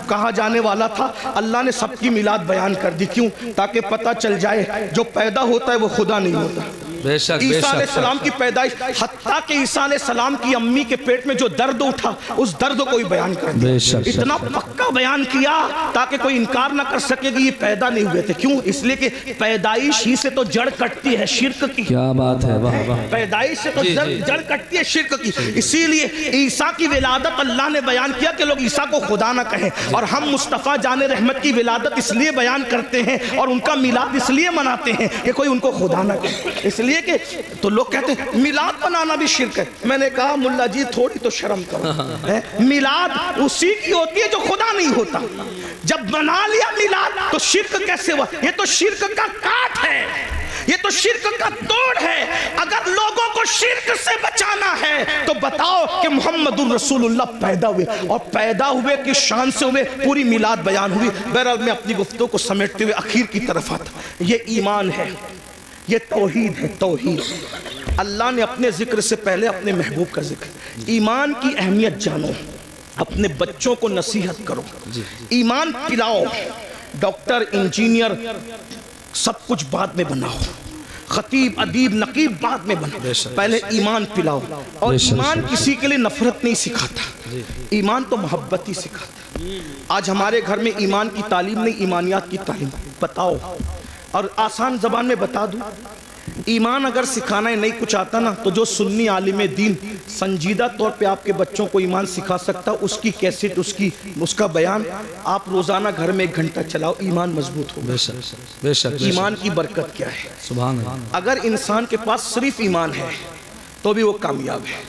کہا جانے والا تھا اللہ نے سب کی میلاد بیان کر دی کیوں تاکہ پتہ چل جائے جو پیدا ہوتا ہے وہ خدا نہیں ہوتا بے شک بے عیسیٰ علیہ شک السلام کی پیدائش حتیٰ کہ عیسیٰ علیہ السلام کی امی کے پیٹ میں جو درد اٹھا اس درد کو ہی بیان کر دیا بے شک اتنا پکا بیان کیا تاکہ کوئی انکار نہ کر سکے کہ یہ پیدا نہیں ہوئے تھے کیوں اس لیے کہ پیدائش ہی سے تو جڑ کٹتی ہے شرک کی کیا بات ہے واہ واہ پیدائش سے تو جڑ کٹتی ہے شرک کی اسی لیے عیسیٰ کی ولادت اللہ نے بیان کیا کہ لوگ عیسیٰ کو خدا نہ کہیں اور ہم مصطفیٰ جان رحمت کی ولادت اس لیے بیان کرتے ہیں اور ان کا میلاد اس لیے مناتے ہیں کہ کوئی ان کو خدا نہ کہے اس لیے کہ تو لوگ کہتے ہیں میلاد بنانا بھی شرک ہے میں نے کہا ملا جی تھوڑی تو شرم کرو میلاد اسی کی ہوتی ہے جو خدا نہیں ہوتا جب بنا لیا میلاد تو شرک کیسے ہوا یہ تو شرک کا کاٹ ہے یہ تو شرک کا توڑ ہے اگر لوگوں کو شرک سے بچانا ہے تو بتاؤ کہ محمد الرسول اللہ پیدا ہوئے اور پیدا ہوئے کس شان سے ہوئے پوری میلاد بیان ہوئی بہرحال میں اپنی گفتگو کو سمیٹتے ہوئے اخیر کی طرف آتا یہ ایمان ہے یہ توحید ہے توحید اللہ نے اپنے ذکر سے پہلے اپنے محبوب کا ذکر ایمان کی اہمیت جانو اپنے بچوں کو نصیحت کرو ایمان پلاؤ ڈاکٹر انجینئر سب کچھ بعد میں بناؤ خطیب ادیب نقیب بعد میں بناؤ پہلے ایمان پلاؤ اور ایمان کسی کے لیے نفرت نہیں سکھاتا ایمان تو محبت ہی سکھاتا آج ہمارے گھر میں ایمان کی تعلیم نہیں ایمانیات کی تعلیم بتاؤ اور آسان زبان میں بتا دوں ایمان اگر سکھانا ہے نہیں کچھ آتا نا تو جو سنی عالم دین سنجیدہ طور پہ آپ کے بچوں کو ایمان سکھا سکتا اس کی کیسٹ اس کا بیان آپ روزانہ گھر میں 1 گھنٹہ چلاؤ ایمان مضبوط ہوگا بے شک ایمان کی برکت کیا ہے سبحان اللہ اگر انسان کے پاس صرف ایمان ہے تو بھی وہ کامیاب ہے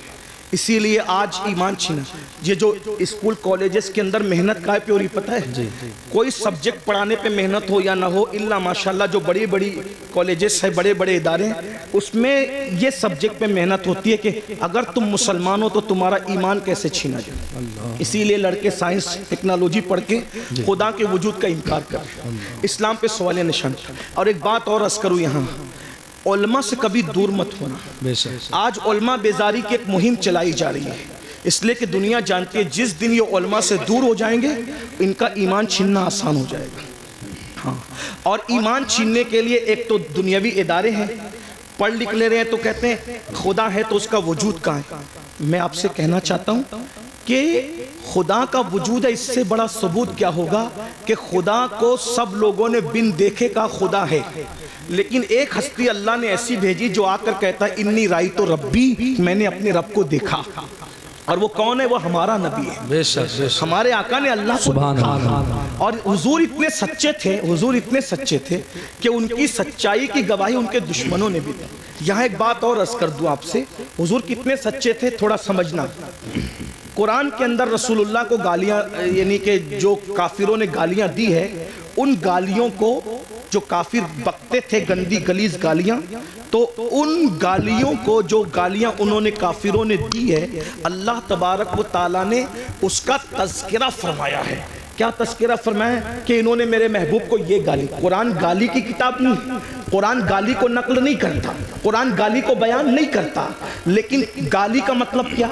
اسی لیے آج ایمان چھینا یہ جو اسکول کالجز کے اندر محنت کا پہ ہو رہی پتہ ہے کوئی سبجیکٹ پڑھانے پہ محنت ہو یا نہ ہو اللہ ماشاءاللہ جو بڑی بڑی کالجز ہیں بڑے بڑے ادارے ہیں اس میں یہ سبجیکٹ پہ محنت ہوتی ہے کہ اگر تم مسلمان ہو تو تمہارا ایمان کیسے چھینا جائے اسی لیے لڑکے سائنس ٹیکنالوجی پڑھ کے خدا کے وجود کا انکار کر رہے ہیں اسلام پہ سوال نشان اور ایک بات اور عرض کروں یہاں علماء سے کبھی دور مت ہونا آج علماء بیزاری کی ایک مہم چلائی جا رہی ہے اس لیے کہ دنیا جانتی ہے جس دن یہ علماء سے دور ہو جائیں گے ان کا ایمان چھیننا آسان ہو جائے گا ہاں اور ایمان چھیننے کے لیے ایک تو دنیاوی ادارے ہیں پڑھ لکھ لے رہے ہیں تو کہتے ہیں خدا ہے تو اس کا وجود کہاں ہے میں آپ سے کہنا چاہتا ہوں کہ خدا کا وجود ہے اس سے بڑا ثبوت کیا ہوگا کہ خدا کو سب لوگوں نے بن دیکھے کا خدا ہے لیکن ایک ہستی اللہ نے ایسی بھیجی جو آ کر کہتا ہے انی رائیتو ربی میں نے اپنے رب کو دیکھا اور وہ کون ہے وہ ہمارا نبی ہے بے شک ہمارے آقا نے اللہ کو دیکھا اور حضور اتنے سچے تھے کہ ان کی سچائی کی گواہی ان کے دشمنوں نے بھی دی یہاں ایک بات اور عرض کر دوں آپ سے حضور کتنے سچے تھے تھوڑا سمجھنا قرآن کے اندر رسول اللہ کو گالیاں یعنی کہ جو کافروں نے گالیاں دی ہے ان گالیوں کو جو کافر بکتے تھے گندی گلیز گالیاں تو ان گالیوں کو جو گالیاں انہوں نے کافروں نے دی ہے اللہ تبارک و تعالیٰ نے اس کا تذکرہ فرمایا ہے کیا تذکرہ فرمایا کہ انہوں نے میرے محبوب کو یہ گالی قرآن گالی کی کتاب نہیں قرآن گالی کو نقل نہیں کرتا قرآن گالی کو بیان نہیں کرتا لیکن گالی کا مطلب کیا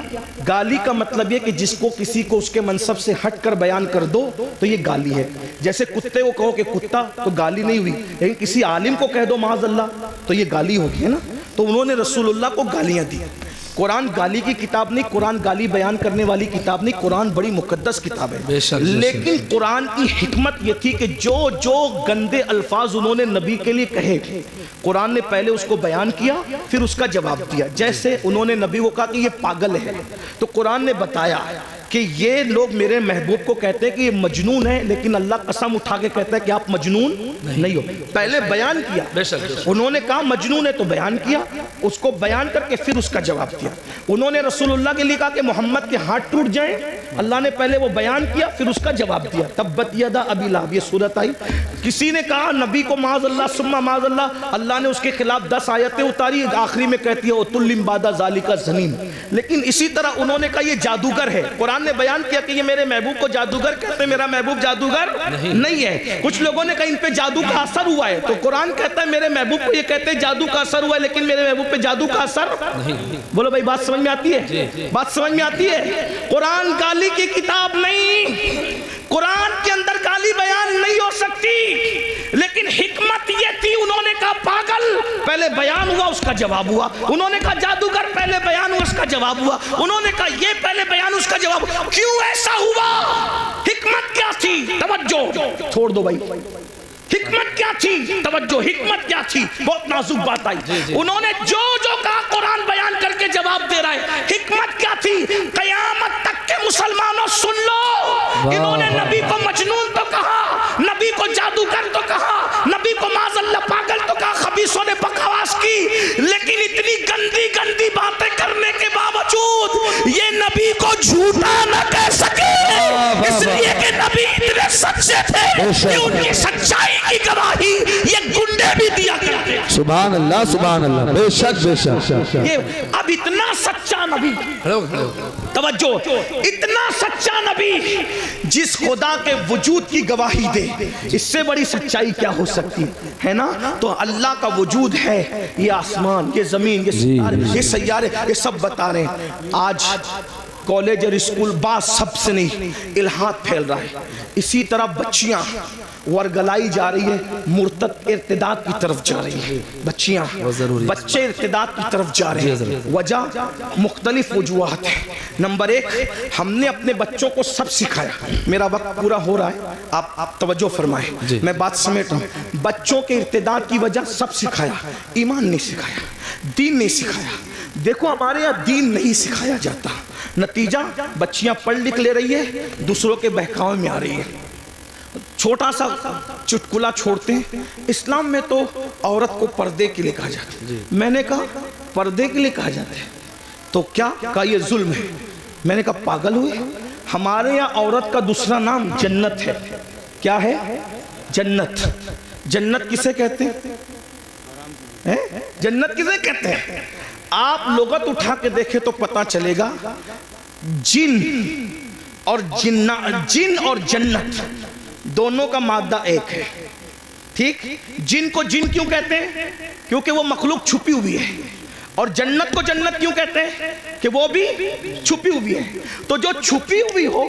گالی کا مطلب یہ کہ جس کو کسی کو اس کے منصب سے ہٹ کر بیان کر دو تو یہ گالی ہے جیسے کتے کو کہو کہ کتا تو گالی نہیں ہوئی لیکن کسی عالم کو کہہ دو معاذ اللہ تو یہ گالی ہوگی ہے نا تو انہوں نے رسول اللہ کو گالیاں دی قرآن گالی کی کتاب نہیں قرآن گالی بیان کرنے والی کتاب نہیں قرآن بڑی مقدس کتاب ہے لیکن قرآن کی حکمت یہ تھی کہ جو گندے الفاظ انہوں نے نبی کے لیے کہے قرآن نے پہلے اس کو بیان کیا پھر اس کا جواب دیا جیسے انہوں نے نبی کو کہا کہ یہ پاگل ہے تو قرآن نے بتایا کہ یہ لوگ میرے محبوب کو کہتے ہیں کہ یہ مجنون ہے لیکن اللہ قسم اٹھا کے کہتا ہے کہ آپ مجنون نہیں ہو پہلے بیان کیا انہوں نے کہا مجنون ہے تو بیان کیا اس کو بیان کر کے پھر اس کا جواب دیا انہوں نے رسول اللہ کے لیے کہا کہ محمد کے ہاتھ ٹوٹ جائیں اللہ نے پہلے وہ بیان کیا پھر اس کا جواب دیا تبت یدا ابی لہب یہ صورت آئی کسی نے کہا نبی کو معاذ اللہ ثم معاذ اللہ اللہ نے اس کے خلاف 10 آیتیں اتاری آخری میں کہتی ہے اتلم بعد ذالک زنیم لیکن اسی طرح انہوں نے کہا یہ جادوگر ہے قرآن قرآن نے بیان کیا کہ یہ میرے محبوب کو جادوگر کہتے ہیں، میرا محبوب جادوگر نہیں ہے۔ کچھ لوگوں نے کہا ان پہ جادو کا اثر ہوا ہے، تو قرآن کہتا ہے میرے محبوب کو یہ کہتے ہیں جادو کا اثر ہوا ہے، لیکن میرے محبوب پہ جادو کا اثر بولو بھائی، بات سمجھ میں آتی ہے؟ بات سمجھ میں آتی ہے؟ قرآن گالی کی کتاب نہیں، قرآن کے اندر گالی بیان نہیں ہو سکتی، لیکن حکمت یہ تھی، انہوں نے کہا پاگل، پہلے بیان ہوا اس کا جواب ہوا، انہوں نے کہا جادوگر، پہلے بیان ہوا اس کا جواب ہوا، انہوں نے کہا یہ، پہلے بیان اس کا جواب ہوا۔ کیوں ایسا ہوا؟ حکمت کیا تھی؟ توجہ، چھوڑ دو بھائی، حکمت کیا تھی؟ توجہ، حکمت کیا تھی؟ بہت نازک بات آئی۔ انہوں نے جو کہا قرآن بیان کر کے جواب دے رہا ہے۔ حکمت کیا تھی؟ قیامت تک کے مسلمانوں سن لو، انہوں نے نبی کو مجنون تو کہا، نبی کو جادوگر تو کہا، نبی کو معاذ اللہ پاگل تو کہا، خبیثوں نے بکواس کی، لیکن اتنی گندی گندی باتیں کرنے کے باوجود یہ نبی کو جھوٹا نہ کہہ سکے، اس لیے کہ نبی اتنے سچے تھے کہ ان کی سچائی کی گواہی یہ گنڈے بھی دیا کرتے۔ سبحان اللہ، سبحان اللہ، بے شک بے شک۔ یہ اب اتنا سچا نبی، توجہ، اتنا سچا نبی جس خدا کے وجود کی گواہی دے، اس سے بڑی سچائی کیا ہو سکتی ہے نا؟ تو اللہ کا وجود ہے، یہ آسمان، یہ زمین، یہ سیارے، یہ سب بتا رہے ہیں۔ آج کالج اور اسکول بعض سب سے نہیں، الہات پھیل رہا ہے، اسی طرح بچیاں ورگلائی جا رہی ہے، مرتد ارتداد کی طرف جا رہی ہے، بچیاں، بچے ارتداد کی طرف جا رہے ہیں۔ وجہ مختلف وجوہات ہیں۔ نمبر ایک، ہم نے اپنے بچوں کو سب سکھایا، میرا وقت پورا ہو رہا ہے، آپ توجہ فرمائیں، میں بات سمیٹ رہا ہوں۔ بچوں کے ارتداد کی وجہ سب سکھایا، ایمان نہیں سکھایا، دین نہیں سکھایا۔ دیکھو ہمارے یہاں دین نہیں سکھایا جاتا، نتیجہ بچیاں پڑھ لکھ لے رہی ہے، دوسروں کے بہکاوے میں آ رہی ہے۔ چھوٹا سا چٹکلا چھوڑتے ہیں، اسلام میں تو عورت کو پردے کے لیے کہا جاتا ہے۔ میں نے کہا پردے کے لیے کہا جاتا ہے تو کیا کہا؟ یہ ظلم ہے۔ میں نے کہا پاگل ہوئے؟ ہمارے یہاں عورت کا دوسرا نام جنت ہے۔ کیا ہے؟ جنت۔ جنت کسے کہتے ہیں؟ جنت کسے کہتے ہیں؟ آپ لغت اٹھا کے دیکھیں تو پتا چلے گا، جن اور جنت دونوں کا مادہ ایک ہے، ٹھیک؟ جن کو جن کیوں کہتے ہیں؟ کیونکہ وہ مخلوق چھپی ہوئی ہے، اور جنت کو جنت کیوں کہتے ہیں؟ کہ وہ بھی چھپی ہوئی ہے۔ تو جو چھپی ہوئی ہو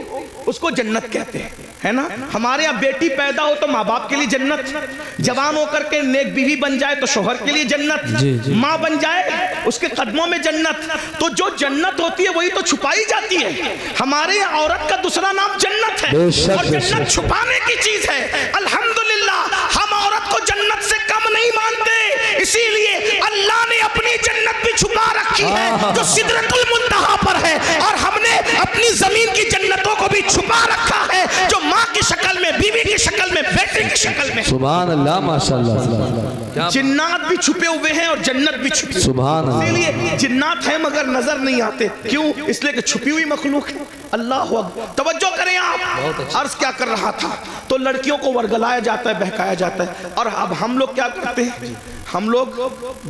اس کو جنت کہتے ہیں، ہے نا؟ ہمارے یہاں بیٹی پیدا ہو تو ماں باپ کے لیے جنت، جوان ہو کر کے نیک بیوی بن جائے تو شوہر کے لیے جنت، ماں بن جائے اس کے قدموں میں جنت۔ تو جو جنت ہوتی ہے وہی تو چھپائی جاتی ہے۔ ہمارے یہاں عورت کا دوسرا نام جنت ہے، اور جنت چھپانے کی چیز ہے۔ الحمدللہ ہم عورت کو جنت سے کم نہیں مانتے، اسی لیے اللہ نے اپنی جنت بھی چھپا رکھی ہے جو سدرۃ المنتہا پر ہے، اور ہم نے اپنی زمین کی جنتوں کو بھی چھپا رکھا ہے جو ماں کی شکل میں، بیوی کی شکل میں، بیٹے کی شکل میں۔ سبحان اللہ، ماشاءاللہ۔ جنات بھی چھپے ہوئے ہیں اور جنت بھی چھپی ہوئی ہے۔ سبحان اللہ۔ اسی لیے جنات ہیں مگر نظر نہیں آتے، کیوں؟ اس لیے کہ چھپی ہوئی مخلوق ہے۔ اللہ اکبر، توجہ کریں آپ۔ عرض کیا کر رہا تھا؟ تو لڑکیوں کو ورگلایا جاتا ہے، بہکایا جاتا ہے، اور اب ہم لوگ کیا کرتے ہیں؟ ہم لوگ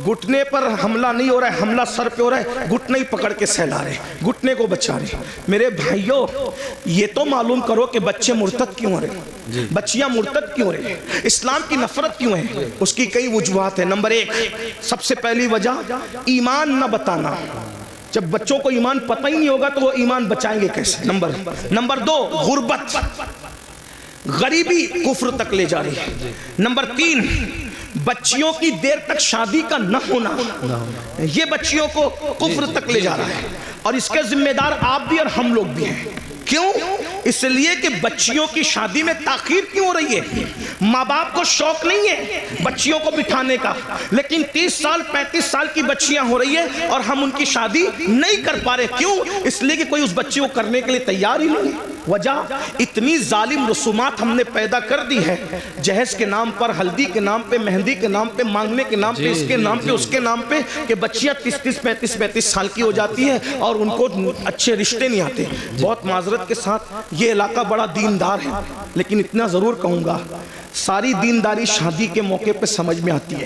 گھٹنے پر حملہ نہیں ہو رہا ہے، حملہ سر پہ ہو رہا ہے، گھٹنے ہی پکڑ کے سہلا رہے ہیں، گھٹنے کو بچا رہے ہیں۔ میرے بھائیوں، یہ تو معلوم کرو کہ بچے مرتد کیوں ہو رہے ہیں، بچیاں مرتد کیوں ہو رہے ہیں، اسلام کی نفرت کیوں ہے؟ اس کی کئی وجوہات ہیں۔ نمبر ایک، سب سے پہلی وجہ ایمان نہ بتانا۔ جب بچوں کو ایمان پتہ ہی نہیں ہوگا تو وہ ایمان بچائیں گے کیسے؟ نمبر دو، غربت، غریبی کفر تک لے جا رہی ہے۔ نمبر تین، بچیوں کی دیر تک شادی کا نہ ہونا، یہ بچیوں کو کفر تک لے جا رہا ہے، اور اس کے ذمہ دار آپ بھی اور ہم لوگ بھی ہیں۔ کیوں؟ اس لیے کہ بچیوں کی شادی میں تاخیر کیوں ہو رہی ہے؟ ماں باپ کو شوق نہیں ہے بچیوں کو بٹھانے کا، لیکن 30 سال 35 سال کی بچیاں ہو رہی ہیں اور ہم ان کی شادی نہیں کر پا رہے۔ کیوں؟ اس لیے کہ کوئی اس بچی کو کرنے کے لیے تیار ہی نہیں ہے۔ وجہ اتنی ظالم رسومات ہم نے پیدا کر دی ہے، جہیز کے نام پر، ہلدی کے نام پہ، مہندی کے نام پہ، مانگنے کے نام پہ، اس کے نام پہ، اس کے نام پہ، کہ بچیاں 30 35 سال کی ہو جاتی ہیں اور ان کو اچھے رشتے نہیں آتے۔ بہت معذرت کے ساتھ یہ علاقہ بڑا دیندار ہے، لیکن اتنا ضرور کہوں گا، ساری دینداری شادی کے موقع پہ سمجھ میں آتی ہے،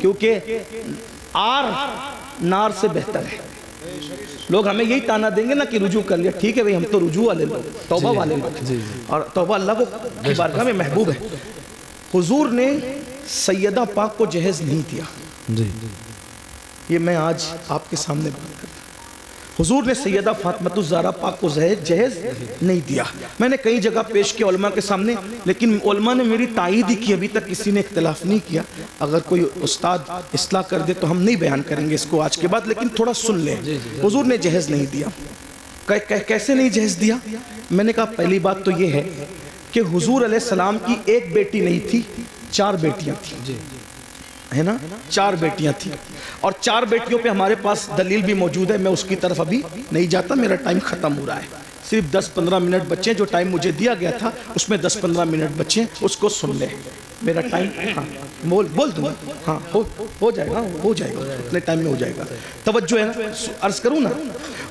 کیونکہ آر نار سے بہتر ہے. لوگ ہمیں یہی تانا دیں گے نا کہ رجوع کر لیا. ٹھیک ہے بھئی, ہم تو رجوع والے لوگ, توبہ والے لوگ, اور توبہ اللہ کی بارگاہ میں محبوب ہے. حضور نے سیدہ پاک کو جہیز نہیں دیا. یہ میں آج آپ کے سامنے بات کرتا ہوں. حضور نے سیدہ فاطمہ الزہرا پاک کو جہیز نہیں دیا. میں نے کئی جگہ پیش کیا علماء کے سامنے, لیکن علماء نے میری تائید ہی کی, ابھی تک کسی نے اختلاف نہیں کیا. اگر کوئی استاد اصلاح کر دے تو ہم نہیں بیان کریں گے اس کو آج کے بعد, لیکن تھوڑا سن لیں. حضور نے جہیز نہیں دیا. کیسے نہیں جہیز دیا؟ میں نے کہا پہلی بات تو یہ ہے کہ حضور علیہ السلام کی ایک بیٹی نہیں تھی, 4 بیٹیاں تھیں, ہے نا, 4 بیٹیاں تھیں. اور 4 بیٹیوں پہ ہمارے پاس دلیل بھی موجود ہے. میں اس کی طرف ابھی نہیں جاتا, میرا ٹائم ختم ہو رہا ہے. صرف 10-15 منٹ بچے, جو ٹائم مجھے دیا گیا تھا اس میں 10-15 منٹ بچے, اس کو سن لیں. میرا ٹائم ہاں بول دوں گا, ہاں ہو جائے گا, ہو جائے گا, اتنے ٹائم میں ہو جائے گا. توجہ ہے نا, عرض کروں نا,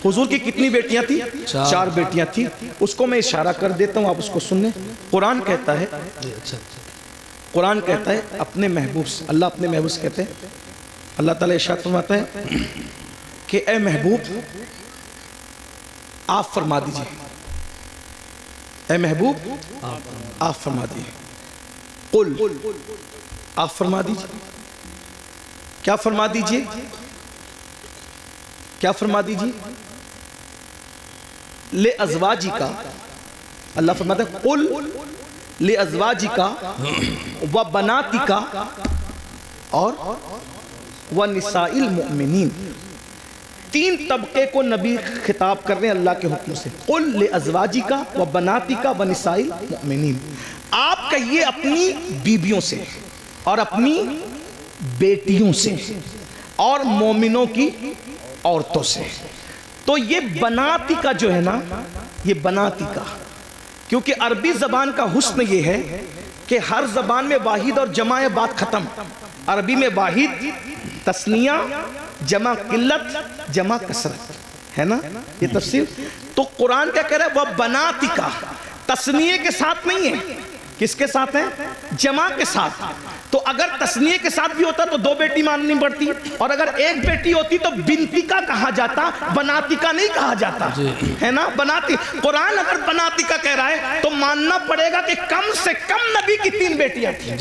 حضور کی کتنی بیٹیاں تھیں؟ 4 بیٹیاں تھیں. اس کو میں اشارہ کر دیتا ہوں, آپ اس کو سن لیں. قرآن کہتا ہے, قرآن کہتا ہے اپنے محبوب سے, اللہ اپنے محبوب سے کہتے ہیں, اللہ تعالیٰ ارشاد فرماتا ہے کہ اے محبوب آپ فرما دیجئے, اے محبوب آپ فرما دیجئے. قل, آپ فرما دیجئے. کیا فرما دیجئے؟ کیا فرما دیجئے؟ لے ازواجی کا, اللہ فرماتا ہے قل لے ازواجی کا و بناتی کا اور و نساء المؤمنین. 3 طبقے کو نبی خطاب کر رہے ہیں اللہ کے حکم سے. قل لے ازواجی کا و بناتی کا و نساء المؤمنین. آپ کہیے اپنی بیویوں سے اور اپنی بیٹیوں سے اور مومنوں کی عورتوں سے. تو یہ بناتی کا جو ہے نا, یہ بناتی کا, کیونکہ عربی زبان کا حسن یہ ہے کہ ہر زبان میں واحد اور جمع ہے, بات ختم. عربی میں واحد تثنیہ, جمع قلت, جمع کثرت, ہے نا یہ تفسیر. تو قرآن کیا کہہ رہا ہے؟ وہ بناتی کا, تثنیہ کے ساتھ نہیں ہے. کس کے ساتھ ہے؟ جمع کے ساتھ. تو اگر تثنیہ کے ساتھ بھی ہوتا تو 2 بیٹی ماننی پڑتی, اور اگر ایک بیٹی ہوتی تو بنتی کا کہا جاتا, بناتی کا نہیں کہا جاتا, ہے نا. بناتی, قرآن اگر بناتی کا کہہ رہا ہے تو ماننا پڑے گا کہ کم سے کم نبی کی 3 بیٹیاں تھیں,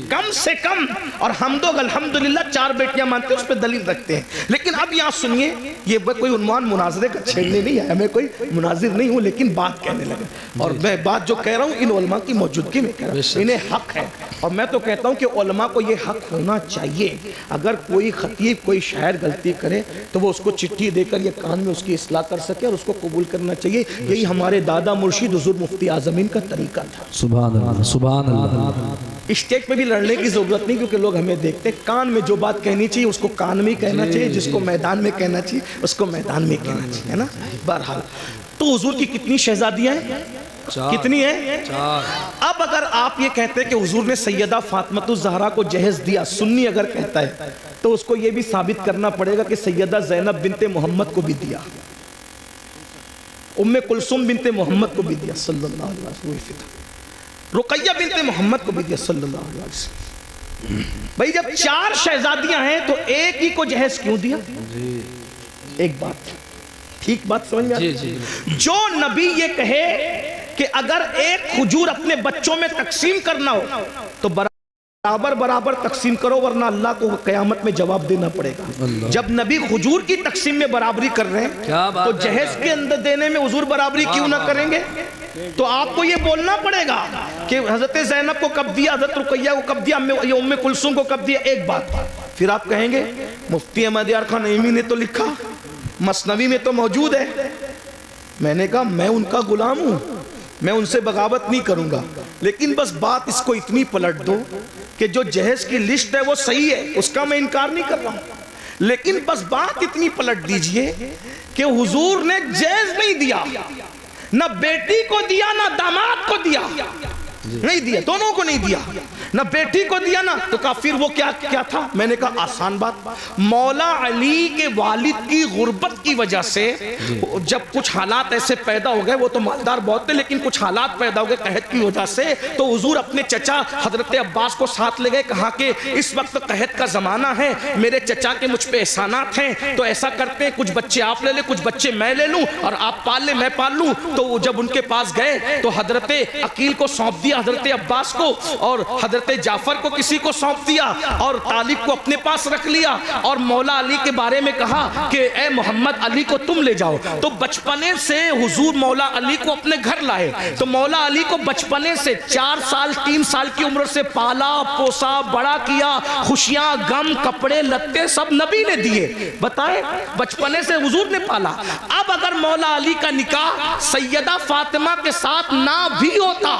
کم سے کم. اور ہم تو الحمدللہ 4 بیٹیاں مانتے ہیں, اس پہ دلیل رکھتے ہیں. لیکن اب یہاں سنیے, یہ کوئی عنوان مناظرے کا چھیڑنے نہیں ہے, میں کوئی مناظر نہیں ہوں, لیکن بات کہنے لگا. اور میں بات جو کہہ رہا ہوں ان علماء کی موجودگی میں کہہ رہا ہوں, انہیں حق ہے. اور میں تو کہتا ہوں کہ علماء کو یہ حق ہونا چاہیے, اگر کوئی خطیب کوئی شاعر غلطی کرے تو وہ اس کو چٹھی دے کر یہ کان میں اس کی اصلاح کر سکے, اور اس کو قبول کرنا چاہیے. یہی ہمارے دادا مرشد حضور مفتی اعظمین کا طریقہ تھا. سبحان اللہ, سبحان اللہ. اسٹیج پہ بھی لڑنے کی ضرورت نہیں, کیونکہ لوگ ہمیں دیکھتے. کان میں جو بات کہنی چاہیے اس کو کان میں کہنا چاہیے, جس کو میدان میں کہنا چاہیے اس کو میدان میں کہنا چاہیے, ہے نا. بہرحال تو حضور کی کتنی شہزادیاں ہیں؟ کتنی ہیں؟ 4. اب اگر آپ یہ کہتے ہیں کہ حضور نے سیدہ فاطمہ الزہرا کو جہیز دیا, سنی اگر کہتا ہے تو اس کو یہ بھی ثابت کرنا پڑے گا کہ سیدہ زینب بنت محمد کو بھی دیا, ام کلثوم بنت محمد کو بھی دیا صلی اللہ علیہ وسلم, رقیہ بنت محمد کو بھی دیا صلی اللہ علیہ وسلم. بھئی جب 4 شہزادیاں ہیں تو ایک ہی کو جہیز کیوں دیا؟ ایک بات, ٹھیک بات سمجھ میں آتی ہے؟ جو نبی یہ کہے کہ اگر ایک کھجور اپنے بچوں میں تقسیم کرنا ہو تو برابر تقسیم کرو, ورنہ اللہ کو قیامت میں جواب دینا پڑے گا. جب نبی کھجور کی تقسیم میں برابری کر رہے ہیں تو جہیز کے اندر دینے میں حضور برابری کیوں نہ کریں گے؟ تو آپ کو یہ بولنا پڑے گا کہ حضرت زینب کو کب دیا, حضرت رقیہ کو کب دیا, ام کلثوم کو کب دیا. ایک بات, پھر آپ کہیں گے مفتی احمد یار خان نعیمی نے تو لکھا, مثنوی میں تو موجود ہے. میں نے کہا میں ان کا غلام ہوں, میں ان سے بغاوت نہیں کروں گا, لیکن بس بات اس کو اتنی پلٹ دو کہ جو جہیز کی لسٹ ہے وہ صحیح ہے, اس کا میں انکار نہیں کر رہا ہوں, لیکن بس بات اتنی پلٹ دیجئے کہ حضور نے جہیز نہیں دیا, نہ بیٹی کو دیا نہ داماد کو دیا, نہیں دیا, دونوں کو نہیں دیا. نہ بیٹی کو دیا نا، تو کہا پھر وہ کیا تھا؟ میں نے کہا آسان بات، مولا علی کے والد کی غربت کی وجہ سے جب کچھ حالات ایسے پیدا ہو گئے، وہ تو مالدار بہت تھے لیکن کچھ حالات پیدا ہو گئے قحط کی وجہ سے، تو حضور اپنے چچا حضرت عباس کو ساتھ لے گئے، کہا کہ اس وقت قحط کا زمانہ ہے، میرے چچا کے مجھ پہ احسانات ہیں، تو ایسا کرتے ہیں کچھ بچے آپ لے لیں، کچھ بچے میں لے لوں، اور آپ پال لیں میں پال لوں۔ تو وہ جب ان کے پاس گئے تو حضرت عقیل کو سونپ دیا حضرت عباس کو، اور حضرت جعفر کو کسی کو سونپ دیا، اور طالب کو اپنے پاس رکھ لیا، اور مولا علی کے بارے میں کہا کہ اے محمد علی کو تم لے جاؤ۔ تو بچپنے سے حضور مولا علی کو اپنے گھر لائے، تو مولا علی کو بچپنے سے 4 سال 3 سال کی عمر سے پالا پوسا بڑا کیا، خوشیاں غم کپڑے لتے سب نبی نے دیے، بتائیں بچپنے سے حضور نے پالا۔ اب اگر مولا علی کا نکاح سیدہ فاطمہ کے ساتھ نہ بھی ہوتا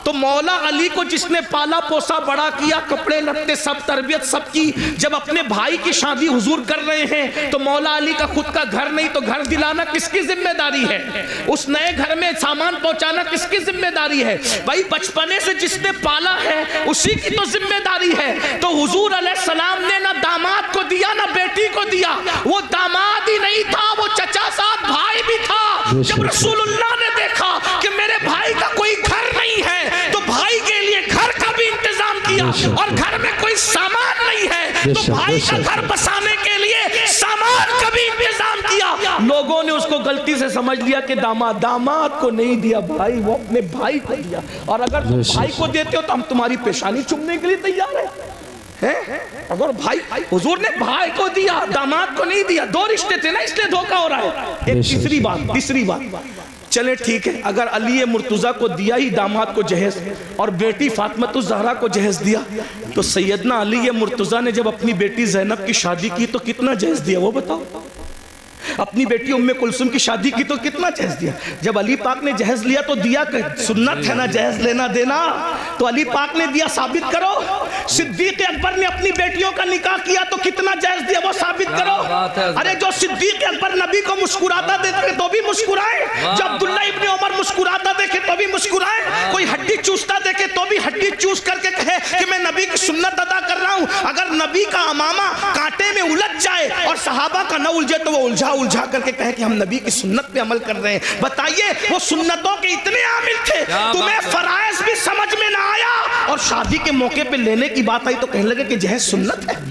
تو مولا علی کو جس نے پالا پوسا بڑا کیا، کپڑے لتے سب تربیت سب کی، جب اپنے بھائی کی شادی حضور کر رہے ہیں تو مولا علی کا خود کا گھر نہیں، تو گھر دلانا کس کی ذمہ داری ہے؟ اس نئے گھر میں سامان پہنچانا کس کی ذمہ داری ہے؟ بھائی بچپنے سے جس نے پالا ہے اسی کی تو ذمہ داری ہے۔ تو حضور علیہ السلام نے نہ داماد کو دیا نہ بیٹی کو دیا، وہ داماد ہی نہیں تھا، وہ چچا صاحب بھائی بھی تھا۔ جب رسول اللہ نے دیکھا کہ میرے بھائی کا کوئی گھر نہیں ہے تو بھائی کے لیے گھر کا بھی انتظام کیا، اور گھر میں کوئی سامان نہیں ہے تو بھائی کا گھر بسانے کے لیے سامان کا بھی انتظام کیا۔ لوگوں نے اس کو غلطی سے سمجھ لیا کہ داماد کو نہیں دیا بھائی، وہ اپنے بھائی کو دیا، اور اگر تم بھائی کو دیتے ہو تو ہم تمہاری پیشانی چومنے کے لیے تیار ہیں۔ اگر بھائی، حضور نے بھائی کو دیا داماد کو نہیں دیا، 2 رشتے تھے نا، اس لیے دھوکہ ہو رہا ہے۔ ایک تیسری بات چلے ٹھیک ہے، اگر علی مرتضیٰ کو دیا ہی داماد کو جہیز اور بیٹی فاطمہ الزہرا کو جہیز دیا، تو سیدنا علی مرتضیٰ نے جب اپنی بیٹی زینب کی شادی کی تو کتنا جہیز دیا وہ بتاؤ؟ اپنی بیٹی ام کلثوم کی شادی کی تو کتنا جہیز دیا؟ جب علی پاک نے جہیز لیا تو دیا کہ سنت ہے نا جہیز لینا دینا، تو علی پاک نے دیا، ثابت کرو۔ صدیق اکبر نے اپنی بیٹیوں کا نکاح کیا تو کتنا جہیز دیا وہ ثابت کرو۔ ارے جو صدیق اکبر نبی کو مسکراتا دیکھے تو بھی مسکرائے، جب عبداللہ ابن عمر مسکراتا دیکھے تو بھی مسکرائے، کوئی ہڈی چوستا دیکھے تو بھی ہڈی چوس کر کے کہے کہ میں نبی کی سنت ادا کر رہا ہوں۔ اگر نبی کا امامہ کانٹے میں الجھ جائے اور صحابہ کا نہ الجھے تو وہ الجھا کر کے کہے کہ ہم نبی کی سنت پہ عمل کر رہے ہیں۔ بتائیے وہ سنتوں کے اتنے عامل تھے، تمہیں فرائض بھی سمجھ میں نہ آیا، اور شادی کے موقع پہ لینے کی بات آئی تو کہنے لگے کہ جہیز سنت ہے۔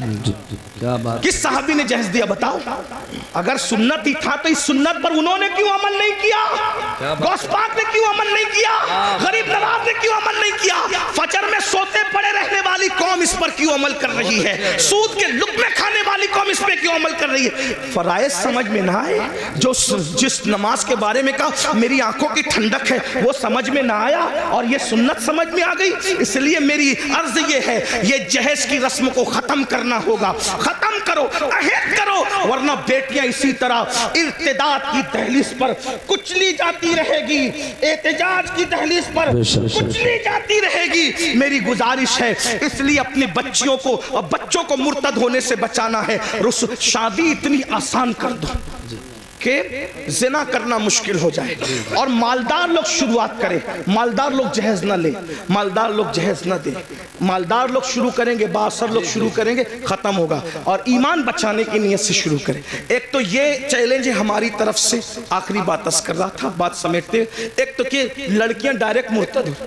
کس صحابی نے جہیز دیا بتاؤ؟ اگر سنت ہی تھا تو اس سنت پر انہوں نے کیوں عمل نہیں کیا؟ غوث پاک نے کیوں عمل نہیں کیا؟ غریب نواز نے کیوں عمل نہیں کیا؟ فجر میں سوتے پڑے رہنے والی قوم اس پر کیوں عمل کر رہی ہے؟ سود کے لقمے کھانے والی قوم اس پہ کیوں عمل کر رہی ہے؟ فرائض سمجھ میں نہ آئے، جو جس نماز کے بارے میں کہا میری آنکھوں کی ٹھنڈک ہے وہ سمجھ میں نہ آیا، اور یہ سنت سمجھ میں آ گئی۔ اس لیے میری عرض یہ ہے، یہ جہیز کی رسم کو ختم کرنا ہوگا، ختم کرو، عہد کرو، ورنہ بیٹیاں اسی طرح ارتداد کی دہلیز پر کچلی جاتی رہے گی، احتجاج کی دہلیز پر کچلی جاتی رہے گی۔ میری گزارش ہے اس لیے اپنے بچوں کو مرتد ہونے سے بچانا ہے، شادی اتنی آسان کر دو کہ زنا کرنا مشکل ہو جائے، اور مالدار لوگ شروعات کریں، مالدار لوگ جہیز نہ لیں، مالدار لوگ جہیز نہ دیں، مالدار لوگ شروع کریں گے، بااثر لوگ شروع کریں گے، ختم ہوگا، اور ایمان بچانے کی نیت سے شروع کریں۔ ایک تو یہ چیلنج ہے ہماری طرف سے، آخری بات عرض کر رہا تھا بات سمیٹتے، ایک تو کہ لڑکیاں ڈائریکٹ مرتد ہو،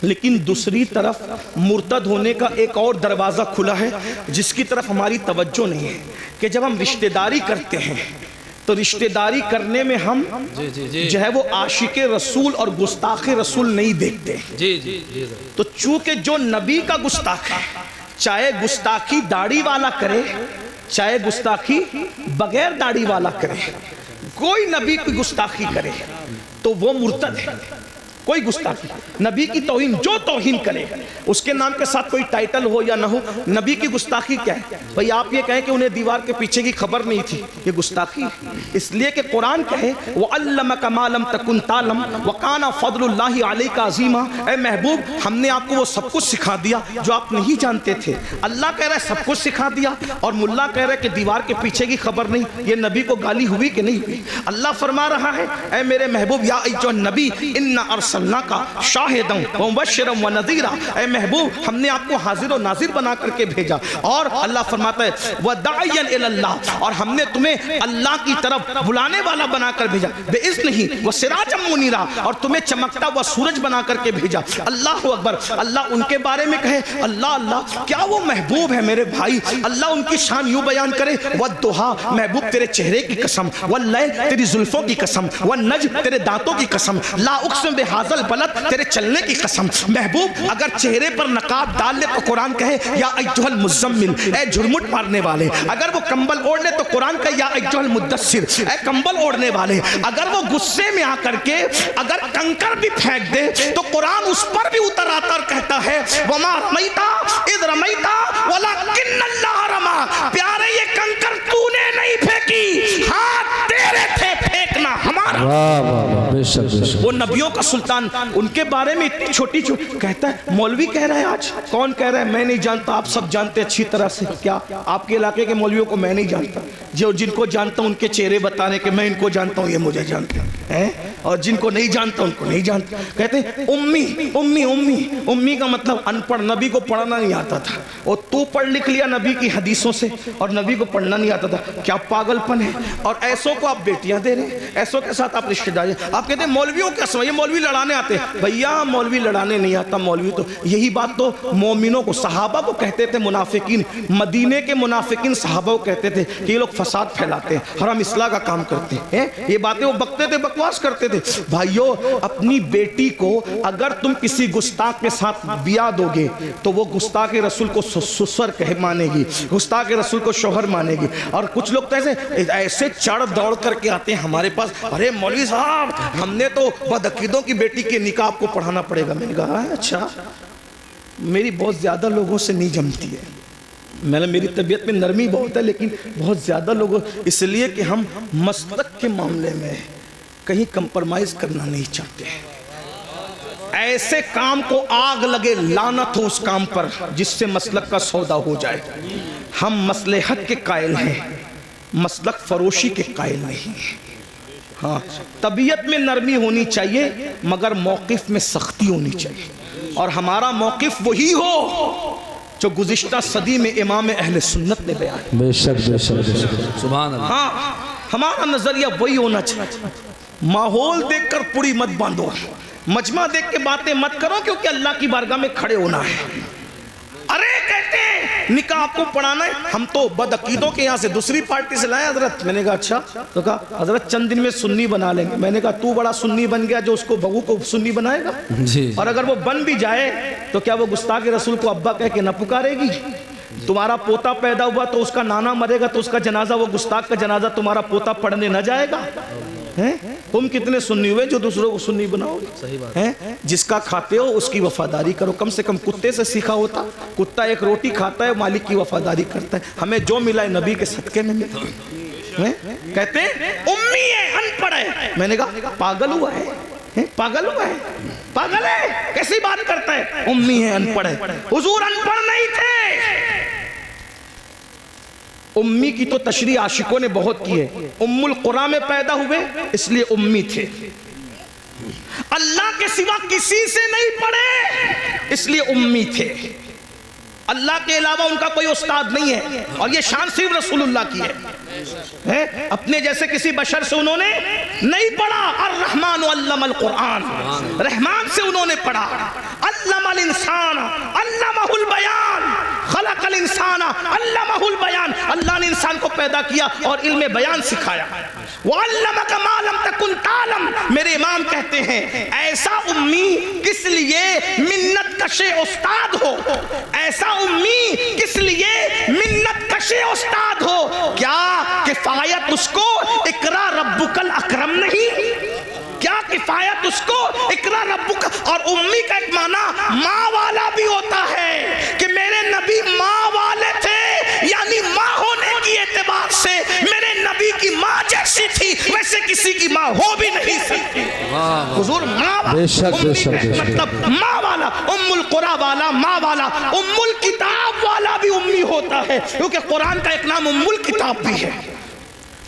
لیکن دوسری طرف مرتد ہونے کا ایک اور دروازہ کھلا ہے جس کی طرف ہماری توجہ نہیں ہے، کہ جب ہم رشتہ داری کرتے ہیں تو رشتہ داری کرنے میں ہم جو ہے وہ عاشق رسول اور گستاخ رسول نہیں دیکھتے۔ تو چونکہ جو نبی کا گستاخ ہے، چاہے گستاخی داڑھی والا کرے چاہے گستاخی بغیر داڑھی والا کرے، کوئی نبی کی گستاخی کرے تو وہ مرتد ہے۔ کوئی گستاخی، نبی کی توہین، جو توہین کرے اس کے نام کے ساتھ کوئی ٹائٹل ہو یا نہ ہو، نبی کی گستاخی کیا ہے؟ بھئی آپ یہ کہیں کہ انہیں دیوار کے پیچھے کی خبر نہیں تھی، یہ گستاخی ہے۔ اس لیے کہ قرآن کہے وَعَلَّمَكَ مَا لَمْ تَكُنْ تَعْلَمْ وَكَانَ فَضْلُ اللَّهِ عَلَيْكَ عَظِيمًا، اے محبوب ہم نے آپ کو وہ سب کچھ سکھا دیا جو آپ نہیں جانتے تھے۔ اللہ کہہ رہا ہے سب کچھ سکھا دیا، اور ملا کہہ رہا ہے کہ دیوار کے پیچھے کی خبر نہیں۔ یہ نبی کو گالی ہوئی کہ نہیں ہوئی؟ اللہ فرما رہا ہے اے میرے محبوب یا ایھا النبی اِنَّا ارسلناک شاہدا ومبشرا ونذیرا، اے محبوب ہم نے آپ کو حاضر و ناظر بنا کر کے بھیجا، اور اللہ فرماتا ہے وداعیا الی اللہ، اور ہم نے تمہیں اللہ کی طرف بلانے والا بنا کر بھیجا، باذنہ وسراجا منیرا، اور تمہیں چمکتا ہوا سورج بنا کر کے بھیجا۔ اللہ اکبر۔ اللہ ان کے بارے میں کہے اللہ اللہ کیا وہ محبوب ہے میرے بھائی، اللہ ان کی شان یوں بیان کرے والضحیٰ محبوب تیرے چہرے کی قسم، واللیل تیری زلفوں کی قسم، والنجم تیرے دانتوں کی قسم، لا اقسم بہذا البلد تیرے چلنے کی قسم۔ محبوب اگر چہرے پر نقاب ڈال لے تو قرآن کہے یا ایھا المزمل، اے جھرمٹ مارنے والے، اگر وہ کمبل اوڑھ لے تو قرآن کہے یا ایھا المدثر، اے کمبل اوڑھنے والے، اگر وہ غصے میں آ کر کے اگر کنکر بھی پھینک دے تو قرآن اس پر بھی اتر آتا اور کہتا ہے وما رمیتا اذ رمیتا ولکن اللہ رما، پیارے یہ کنکر تو نے نہیں پھینکی، ہاں تیرے تھے پھینکنا ہمارا۔ واہ واہ واہ، بے شک بے شک۔ وہ نبیوں کا سلطان، ان کے بارے میں اتنی چھوٹی کہتا ہے مولوی کہہ رہا ہے آج، کون کہہ رہا ہے میں نہیں جانتا، آپ سب جانتے اچھی طرح سے، کیا آپ کے علاقے کے مولویوں کو میں نہیں جانتا، جو جن کو جانتا ہوں ان کے چہرے بتانے کہ میں ان کو جانتا ہوں یہ مجھے جانتے ہیں، اور جن کو نہیں جانتا ان کو نہیں جانتا۔ کہتے ہیں امی امی امی، امی کا مطلب ان پڑھ، نبی کو پڑھنا نہیں آتا تھا، اور تو پڑھ لکھ لیا نبی کی حدیثوں سے اور نبی کو پڑھنا نہیں آتا تھا، کیا پاگل پن ہے۔ اور ایسوں کو آپ بیٹیاں دے رہے ہیں، ایسوں کے ساتھ آپ رشتہ داری، آپ کہتے ہیں مولویوں کا سمجھ، یہ مولوی لڑانے آتے ہیں، بھیا مولوی لڑانے نہیں آتا، مولوی تو یہی بات تو مومنوں کو صحابہ کو کہتے تھے منافقین، مدینے کے منافقین صحابہ کو کہتے تھے کہ یہ لوگ فساد پھیلاتے ہیں اور ہم اصلاح کا کام کرتے ہیں، یہ باتیں وہ بکتے تھے، بکواس کرتے تھے۔ بھائیو اپنی بیٹی کو اگر تم کسی گستاخ کے ساتھ بیاہ دو گے تو وہ گستاخ رسول کو سسر کہے مانے گی، گستاخ رسول کو شوہر مانے گی۔ اور کچھ لوگ تو ایسے چڑھ دوڑ کر کے آتے ہیں ہمارے پاس، ارے مولوی صاحب ہم نے تو بدعقیدوں کی بیٹی کے نکاح آپ کو پڑھانا پڑے گا۔ میں نے کہا اچھا، میری بہت زیادہ لوگوں سے نہیں جمتی ہے، میری طبیعت میں نرمی بہت ہے، لیکن بہت زیادہ لوگوں، اس لیے کہ ہم مسلک کے معاملے میں کہیں کمپرمائز کرنا نہیں چاہتے ہیں۔ ایسے کام کو آگ لگے، لعنت ہو اس کام پر جس سے مسلک کا سودا ہو جائے۔ ہم مصلحت کے قائل ہیں، مسلک فروشی کے قائل نہیں ہیں۔ ہاں طبیعت میں نرمی ہونی چاہیے مگر موقف میں سختی ہونی چاہیے، اور ہمارا موقف وہی ہو جو گزشتہ صدی میں امام اہل سنت نے بیان۔ بے شک بے شک بے شک، سبحان اللہ۔ ہاں ہمارا نظریہ وہی ہونا چاہیے۔ ماحول دیکھ کر پوری مت باندھو، مجمع دیکھ کے باتیں مت کرو، کیونکہ اللہ کی بارگاہ میں کھڑے ہونا ہے۔ ارے کہتے ہیں نکاح آپ کو پڑھانا ہے، ہم تو بدعقیدوں کے یہاں سے دوسری پارٹی سے لائے حضرت۔ میں نے کہا اچھا، تو کہا حضرت چند دن میں سنی بنا لیں گے۔ میں نے کہا تو بڑا سنی بن گیا جو اس کو بہو کو سنی بنائے گا، جی اور اگر وہ بن بھی جائے تو کیا وہ گستاخ رسول کو ابا کہہ کے نہ پکارے گی؟ تمہارا پوتا پیدا ہوا تو اس کا نانا مرے گا تو اس کا جنازہ، وہ گستاخ کا جنازہ تمہارا پوتا پڑھنے نہ جائے گا؟ تم کتنے سنی ہوئے جو دوسروں کو سنی بناؤ گے؟ جس کا کھاتے ہو اس کی وفاداری کرو، کم سے کم کتے سے سیکھا ہوتا، کتا ایک روٹی کھاتا ہے مالک کی وفاداری کرتا ہے، ہمیں جو ملا ہے نبی کے صدقے میں ملا۔ کہتے ہیں امی ہے، ان پڑھ ہے۔ میں نے کہا پاگل ہوا ہے، پاگل ہوا ہے، پاگل ہے، کیسی بات کرتا ہے؟ امی ہے، ان پڑھ ہے۔ حضور ان پڑھ نہیں تھے، امی کی تو تشریح عاشقوں نے بہت کی ہے۔ ام القرآن میں پیدا ہوئے اس لیے امی تھے، اللہ کے سوا کسی سے نہیں پڑھے اس لیے امی تھے، اللہ کے علاوہ ان کا کوئی استاد نہیں ہے، اور یہ شان صرف رسول اللہ کی ہے۔ اپنے جیسے کسی بشر سے انہوں نے نہیں پڑھا۔ الرحمن علم القرآن، رحمان سے انہوں نے پڑھا۔ علم الانسان علمہ البیان، خلق الانسان علمہ البیان، اللہ نے انسان کو پیدا کیا اور علم بیان سکھایا۔ وَعَلَّمَكَ مَا لَمْ تَكُنْ تَعْلَمْ، میرے امام کہتے ہیں ایسا امی کس لیے منت کشے استاد ہو، ایسا امی کس لیے منت کشے استاد ہو، کیا کفایت اس کو اقرا ربک الاکرم نہیں؟ کیا کفایت اس کو اقرا ربک؟ اور امی کا ایک معنی ماں والا بھی ہوتا ہے کہ میرے نبی ماں والے تھے، یعنی ماں ہونے کی اعتبار سے میرے نبی کی ماں جیسی تھی، ویسے کسی کی ماں ہو بھی نہیں سکتی۔ حضور ماں والا، مطلب ماں والا، ام القرآن والا ماں والا، ام الکتاب والا بھی امی ہوتا ہے، کیونکہ قرآن کا ایک نام ام الکتاب بھی ہے۔